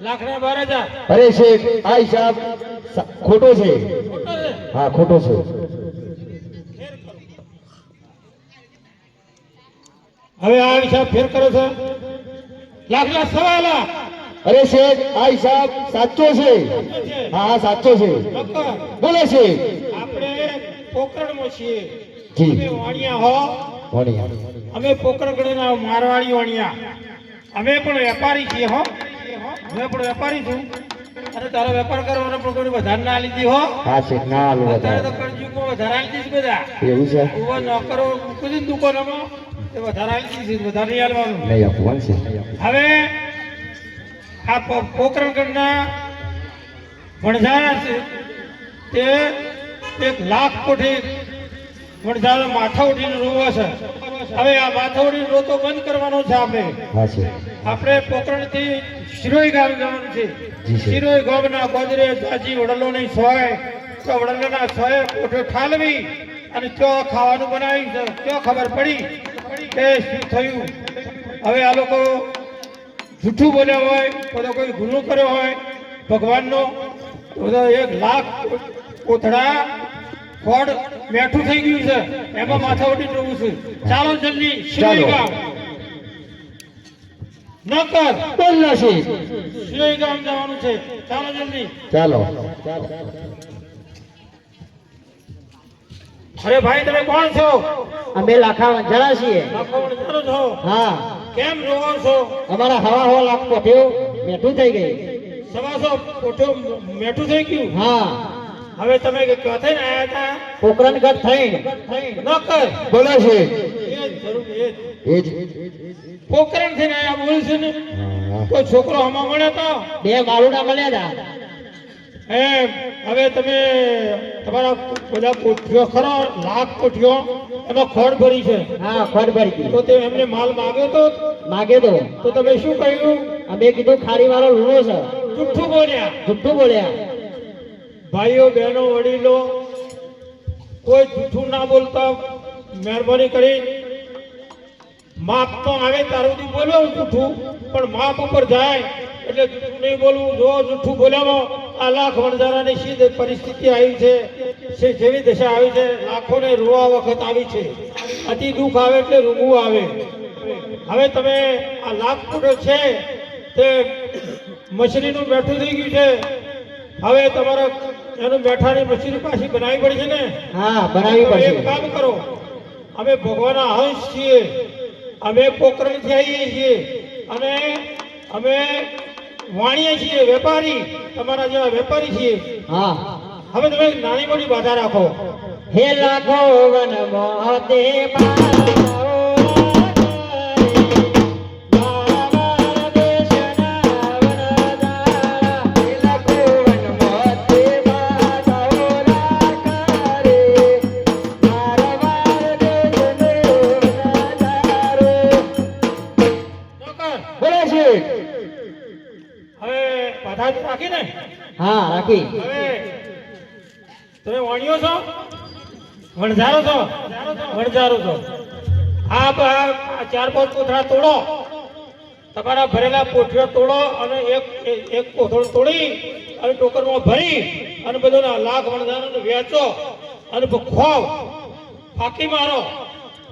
લાખના 12000 અરે શેખ આ હિસાબ ખોટો છે હા ખોટો છે હવે આ હિસાબ ફેર કરો છો લાખના 1.25 લાખ અરે શેખ આ હિસાબ સાચો છે હા હા સાચો છે નોકર બોલે છે આપણે પોકરણમાં છીએ જી અમે વાણિયા હો વણિયા અમે પોકરણગઢના મારવાડી વાણિયા અમે પણ વેપારી છીએ હો અમે પણ વેપારી છું અને તારો વેપાર કરવાનો પણ કોઈ વધારે ના લીધી હો હા શેખ ના આલુ અત્યારે તો વધારે કરજુકમાં વધારે આલી દીધી બધા એવું છે ઉવા નોકરો મૂકી દુકાનોમાં તે વધારે આલી દીધી વધારે નહીં આલવાનું નહીં આપવાનું છે હવે આ પોકરણગઢના વણઝારા છે તે 1 લાખ કોટી વણઝારા માથા ઉઠીને રોવો છે હવે આ માથા ઉઠીને રોતો બંધ કરવાનો છે હા છે આપણે પોકરણથી શિરોઈ ગામ જવાનું છે જી સર. શિરોઈ ગામના ગોદરે જાજી વડલોની સોય તો વડલોના સોય કોઠો ઠાલવી અને ત્યાં ખાવાનું બનાવી છે ત્યાં ખબર પડી કે શું થયું હવે આ લોકો જૂઠું બોલ્યા હોય તો કોઈ ગુનો કર્યો હોય ભગવાનનો તો 1 લાખ કોથળા ખોડ મેઠું થઈ ગયું છે એમાં માથા ઉઠી જવું છે ચાલો જલ્દી શિરોઈ ગામ નકર બોલના છે શિરોઈ ગામ જવાનું છે ચાલો જલ્દી ચાલો અરે ભાઈ તમે કોણ છો? અમે લાખા વંજારા છીએ. આખો વણજારો છો? હા, કેમ રોવો છો? અમારા હવા લાખ પોઠ્યો મેઠું થઈ ગઈ. સવાસો પોઠો મેઠું થઈ ગયું. હા, હવે તમે ક્યાંથી ને આયા હતા? પોકરણગઢ થઈને નોકર બોલે છે એ જ જરૂર એ જ. એ જ પોકરણ થઈને આયા બોલ છે ને કોઈ છોકરો હમા મળ્યો તો? 2 માળુડા મળ્યા હતા. એમ હવે તમે તમારા બધા પોઠિયો ખરો લાખ પોઠિયો એમાં ખોડ ભરી છે હા, ખોટ ભરી તો હતી. તે એમને માલ માગ્યો તો માગે તો તમે શું કહ્યું? અમે કીધું ખારી વાળો લૂણો છે. જુઠ્ઠું બોલ્યા. જુઠ્ઠું બોલ્યા. ભાઈઓ બહેનો વડીલો કોઈ જુઠ્ઠું ના બોલતા મહેરબાની કરી. માપ તો આવે તારું સુધી બોલવું જુઠ્ઠું પણ માપ ઉપર જાય એટલે જુઠ્ઠું નહીં બોલવું. જો જુઠ્ઠું બોલ્યામાં આ લાખ વણજારાની શી પરિસ્થિતિ આવી છે, જેવી દશા આવી છે, લાખોને રોવા વખત આવી છે. અતિ દુઃખ આવે એટલે રૂગવું આવે. હવે તમે આ લાખ ફૂટો છે તે મછલીનું બેઠું થઈ ગયું છે. હવે તમારે એનું બેઠાની મછલી પાછી બનાવવી પડે છે ને? હા, બનાવવી એક પડશે. કામ કરો, અમે ભગવાનના હંસ છીએ, અમે પોકરણથી આવીએ છીએ અને અમે વાણીએ છીએ, વેપારી તમારા જેવા વેપારી છીએ. હા, હવે તમે નાની મોટી બાધા રાખો. હે લાખો વનમાં તે નોકર, બોલે છે. હવે બાધા તો રાખી ને? હા, રાખી. હવે તમે વાણીઓ છો? વણઝારો છો? વણઝારો છો. આ 4-5 કોથળા તોડો, તમારા ભરેલા પોઠિયો તોડો અને એક કોથળો તોડી અને ટોકરમાં ભરી અને બધું લાખ વણઝારોને વેચો અને ખોવ ફાંકી મારો.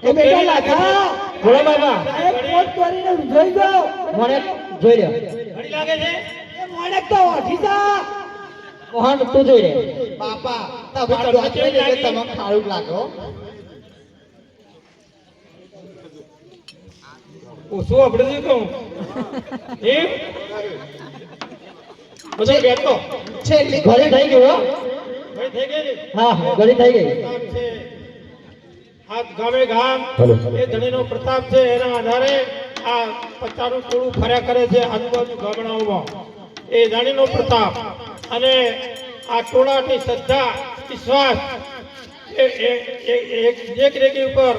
એ બેટા લાખા, બોલો બાબા. મને જોઈ લે. ઘડી લાગે છે? મોહન તું જોઈ લે. બાપા તમારું દોસ્ત એટલે તમે ખારું લાગો. ઓછું આપણે શું કહું એમ બધો બેઠો છેલ્લી ઘરે થઈ ગયું હો. ભાઈ થઈ ગઈ ને? હા, ઘરે થઈ ગઈ. પ્રતાપ છે. આ ગામે ગામ હલો. એ ધણીનો પ્રતાપ છે. એના આધારે આ પચાનું ટોળું ફર્યા કરે છે આજુબાજુ ગામડાઓમાં. એ ધણીનો પ્રતાપ અને આ ટોળાની શ્રદ્ધા વિશ્વાસ એક રેખી ઉપર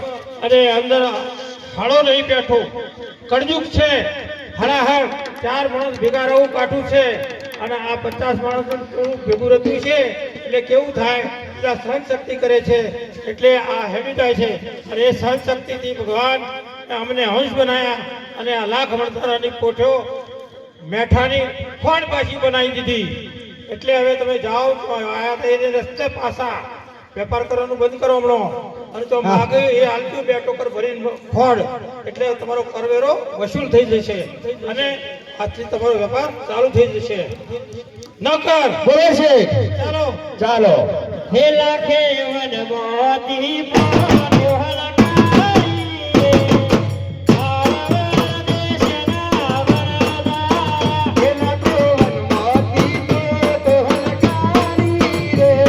અને અંદર હાળો નહીં બેઠો. કળયુગ છે. હરાહર 4 માણસ ભેગા રહું કાઠું છે અને આ 50 માણસનું ટોળું ભેગું રહેતું છે એટલે કેવું થાય? એટલે સહન શક્તિ કરે છે એટલે આ હેડી જાય છે અને એ સહન શક્તિથી ભગવાન અમને હંસ બનાયા અને આ લાખ વણઝારાની પોઠો મેઠાની ખોણ પાછી બનાવી દીધી. એટલે હવે તમે જાઓ તો આયા તો એને રસ્તે પાછા વેપાર કરવાનું બંધ કરો હમણાં અને તો માગે એ હાલતું 2 ટોકર ભરીને ખોડ એટલે તમારો કરવેરો વસૂલ થઈ જશે અને આજથી તમારો વેપાર ચાલુ થઈ જશે. નોકર બોલે છે ચાલો ચાલો હે લાખે વનમાંથી પાડો હલકારી રે. મારા દેશના વરદારા. હે લાખો વનમાંથી પાડો હલકારી રે.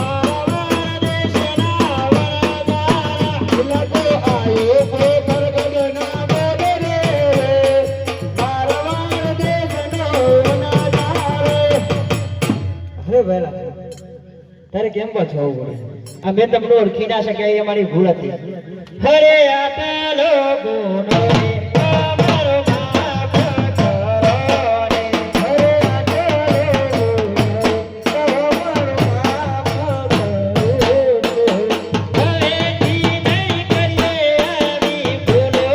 મારા દેશને વનજારો. હે લાખો આયો પોકરણગઢના ગઢરે રે. મારા દેશના વરદારા. હે લાખો આયો તારે કેમ પાછું આવું પડે? અમે તમને ઓળખી ના શક્યા, એ અમારી ભૂલ હતી. હરે આટલો ગુનો રે, અમારો માફ કરો રે. હરે આટલો ગુનો રે, અમારો માફ કરો રે. હવેથી નહીં કરીએ આવી ભૂલો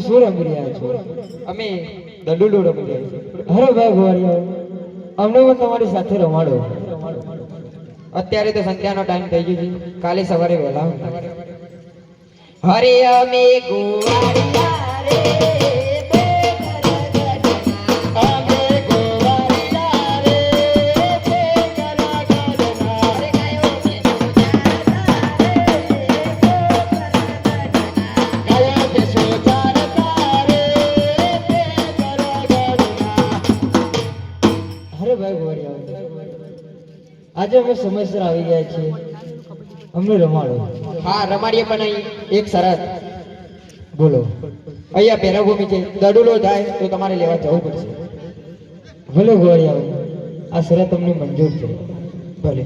તમે શું રમી રહ્યા છો? અમે દડુડો રમી રહ્યા છીએ. અરે ભાઈ ગોવાળિયા, અમને પણ તમારી સાથે રમાડો. અત્યારે તો સંધ્યાનો ટાઈમ થઈ ગયો છે, કાલે સવારે વહેલા હરે અમે ગોવાળિયા રે અમે ગોવાળિયા રે અરે ભાઈ ગોવાળિયા, આજે અમે સમયસર આવી ગયા છીએ, અમને રમાડો. હા રમાડીએ, પણ અહીં એક શરત. બોલો. અહીંયા ભેરવભૂમિ છે, દડુલો જાય તો તમારે લેવા જવું પડશે. ભલે ગોવાળિયા, આ શરત અમને મંજૂર છે. ભલે.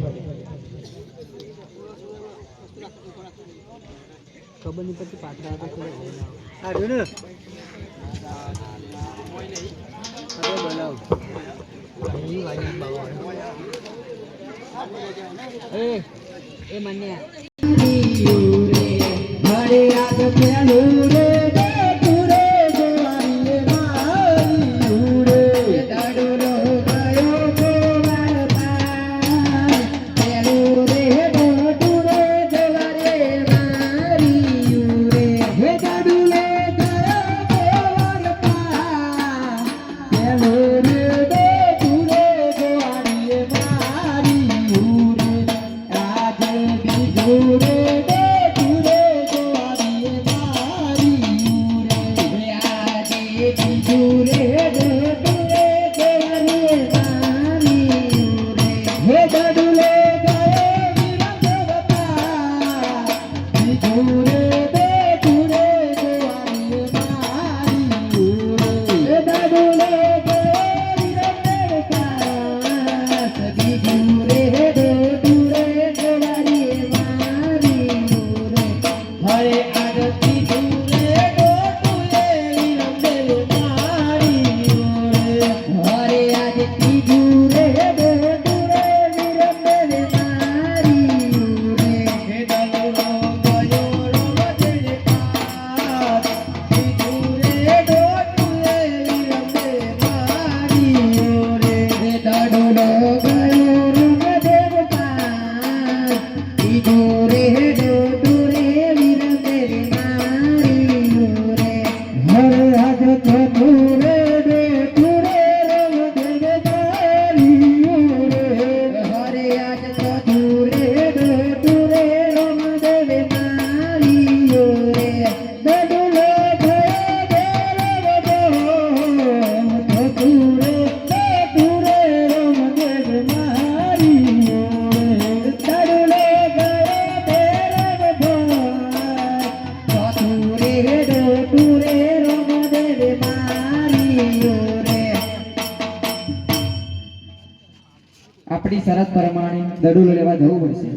આપણી શરત પ્રમાણે દડુલો લેવા જવું પડશે.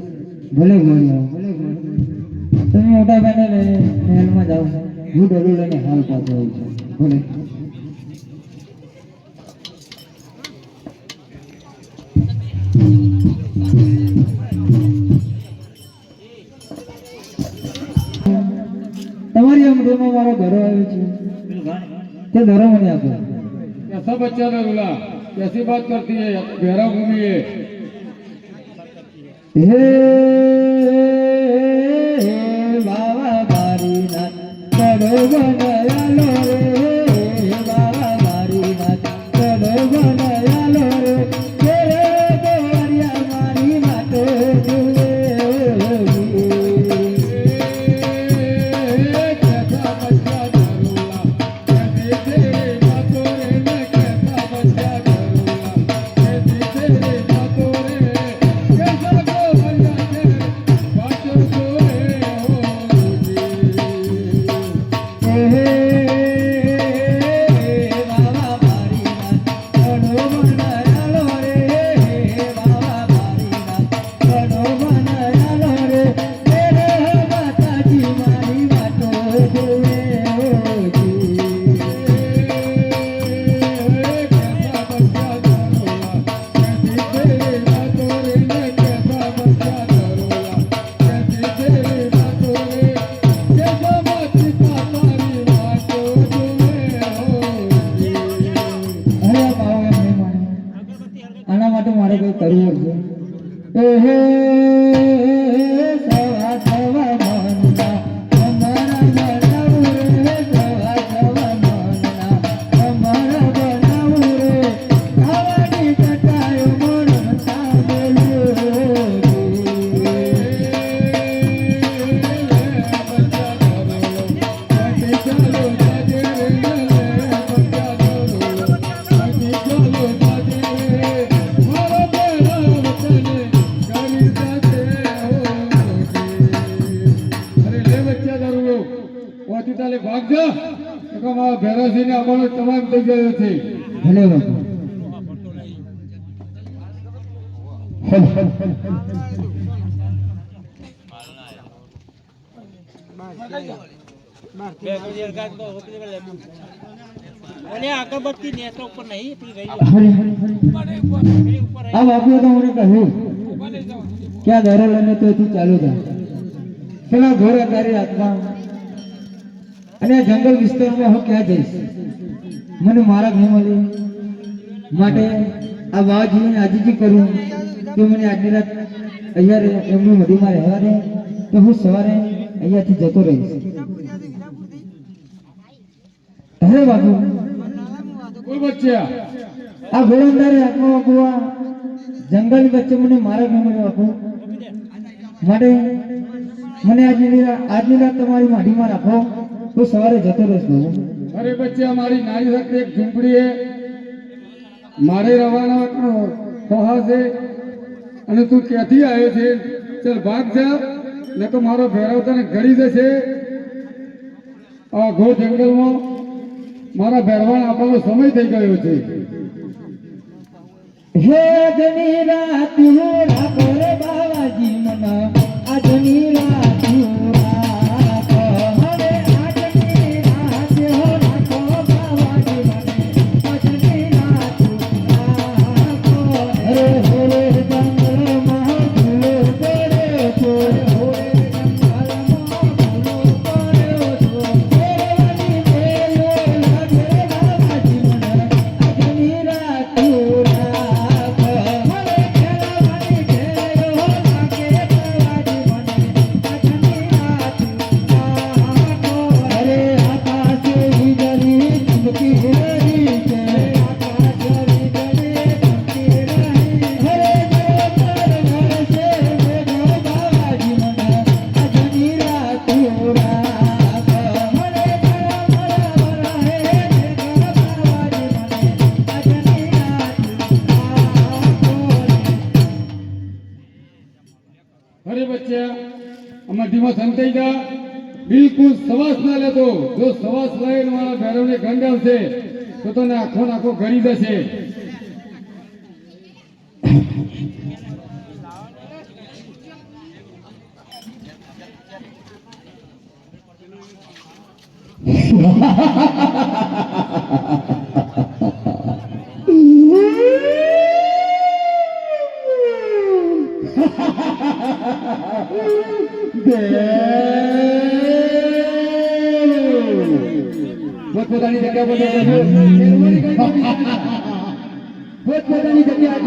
ભલે ગોવાળિયા, ભલે ગોવાળિયા. તમે મોટા ભાઈને લઈને મહેલમાં જાઓ, હું ડરું લઈને હાલ પાછો આવું છું. ભલે. તમારી અમરેમાં મારો ઘરો આવ્યો છે, તે ઘરો મને આપો. कैसा बच्चा है बोला, कैसी बात करती है, गहरा भूमि है. હે બાવા મારી નાથ કડો બનાયાલો રે, બાવા મારી નાથ કડો બનાયાલો રે, તેરે ગોવાળિયા મારી વાતો જુએ. कैसा बच्चा डरोला, कैसी तेरी बातों रे, मैं कैसा बच्चा डरोला, कैसी तेरी बातों रे, कैसा गोवरिया के बातों को रे हो जी. છે હે સવા સવા મનના અમારા બનાવું રે સવા સવા મનના અમારા બનાવું રે ખાવાની ચટાયો મનતા ભાગજો ભેરાસીને અમારો તમામ થઈ ગયો છે ભલે બાપુ આ બાપુએ તો મને કહ્યું કે આ દરો લઈને તો તું ચાલુ થા પેલા ઘોડા તારી હાથમાં અને આ જંગલ વિસ્તારમાં હું ક્યાં જઈશ મને મારા ફેમિલી માટે આ બાવાજીને આજીજી કરું કે મને આજની રાત અહીંયા એમની મઢીમાં રહેવા દે તો હું સવારે અહીંયાથી જતો રહીશ અરે બાપુ કોઈ બચ્ચા આ ઘોડાધારી હાથમાં બાપુ આ જંગલની વચ્ચે મને મારા ફેમિલી બાપુ માટે મને આજની રાત તમારી માઢીમાં રાખો તો સવારે જતો રહીશ બાબુ અરે બચ્ચા મારી નારી સાથે એક ઝૂંપડી મારે રવાના કહા છે અને તું ક્યાંથી આવ્યો છે ચાલ ભાગ જા ને તો મારો ભેરવ તને ગળી દેશે આ ઘોર જંગલમાં મારા ભેરવાન આપવાનો સમય થઈ ગયો છે હે આજની રાત રાખો રે બાવાજી મના આજની રાત રાખો હવે આજની રાત રાખો બાવાજી મને આજની રાત રાખો હરે હોરે જંગલમાં ભૂલો કર્યો છો હોરે જંગલમાં ભૂલો કર્યો છો કેવાની મેલો લાગે બાવાજી મને આજની રાત અરે બચ્ચા આમાં ધીમા સંતાઈ જા બિલકુલ સવાસ ના લેતો જો સવાસ લઈને મારા ભેરવને ગંડાવશે તો તને આખો નાખો ગળી દેશે પોતપોતાની જગ્યા પર પોતપોતાની જગ્યા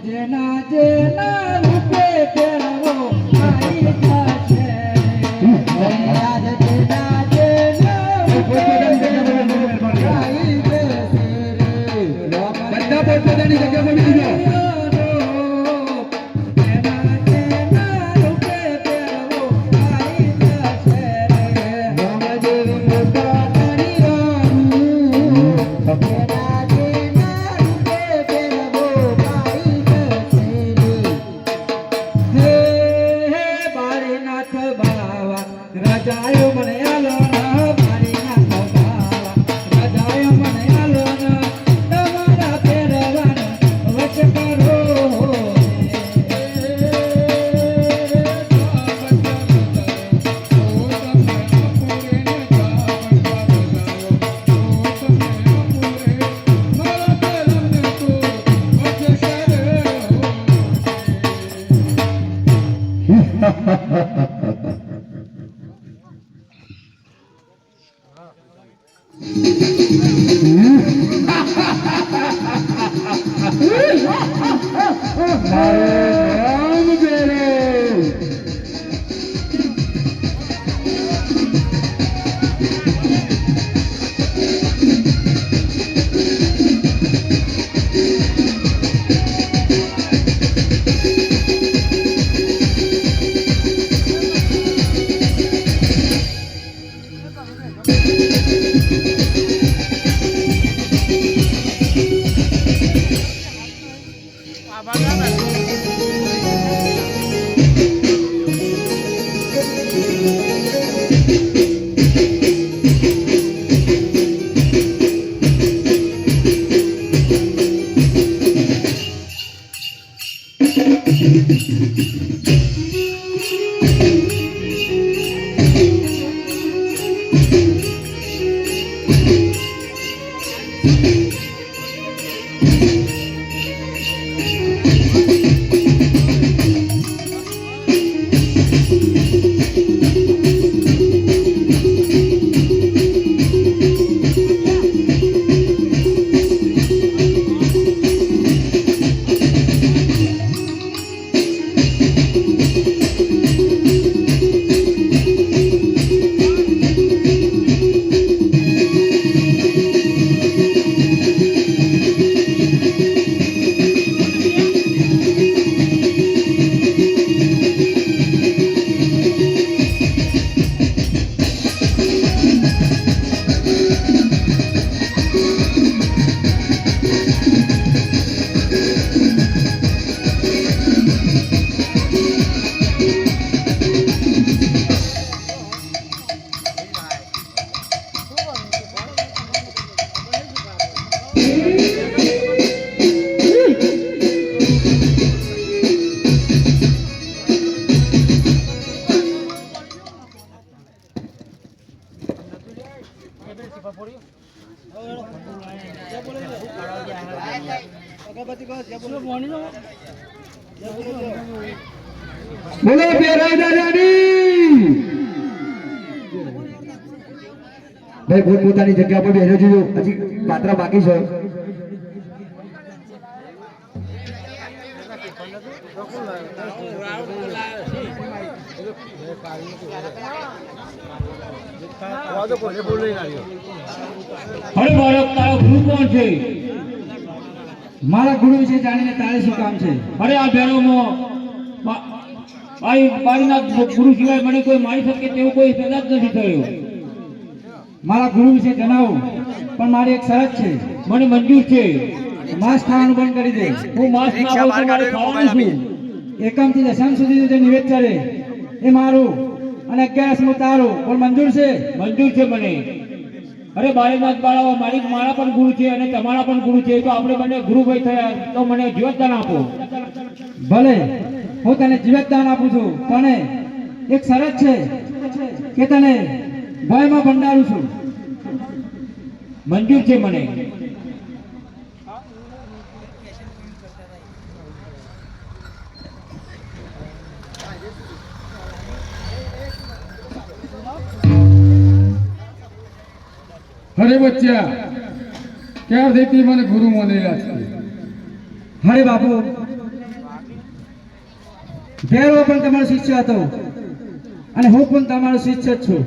જેના બોલો પ્યારા દાદાની ભાઈ પોતપોતાની જગ્યા પર બેસો છો હજી પાત્રા બાકી છે અરે બાળક તારો ગુરુ કોણ છે? મારા ગુરુ વિશે જાણીને તારે શું કામ છે? અરે આ ભેરોમાં બારીના ગુરુ સિવાય મને કોઈ મારી શકે તેવું કોઈ પેદા જ નથી થયું. મારા ગુરુ વિશે જણાવો, પણ મારી એક શરત છે. મને મંજૂર છે. માંસ ખાવાનું બંધ કરી દે. હું માંસ ના ખાઉં તો મારે ખાવાનું શું? એકમથી દશમ સુધી જે નિવેદ કરે એ મારું અને 11મું તારું. પણ મંજૂર છે? મંજૂર છે મને. અરે બારેનાથ બાળાઓ મારા પણ ગુરુ છે અને તમારા પણ ગુરુ છે, તો આપણે બંને ગુરુભાઈ થયા, તો મને જીવતદાન આપો. ભલે, હું તને જીવતદાન આપું છું, પણ એક શરત છે કે તને ભયમાં ભંડારું છું. મંજૂર છે મને. અરે બચ્ચા, ક્યારથી મને ગુરુ માનેલા છે? અરે બાપુ, ભેરવો પણ તમારો શિષ્ય હતો અને હું પણ તમારો શિષ્ય જ છું.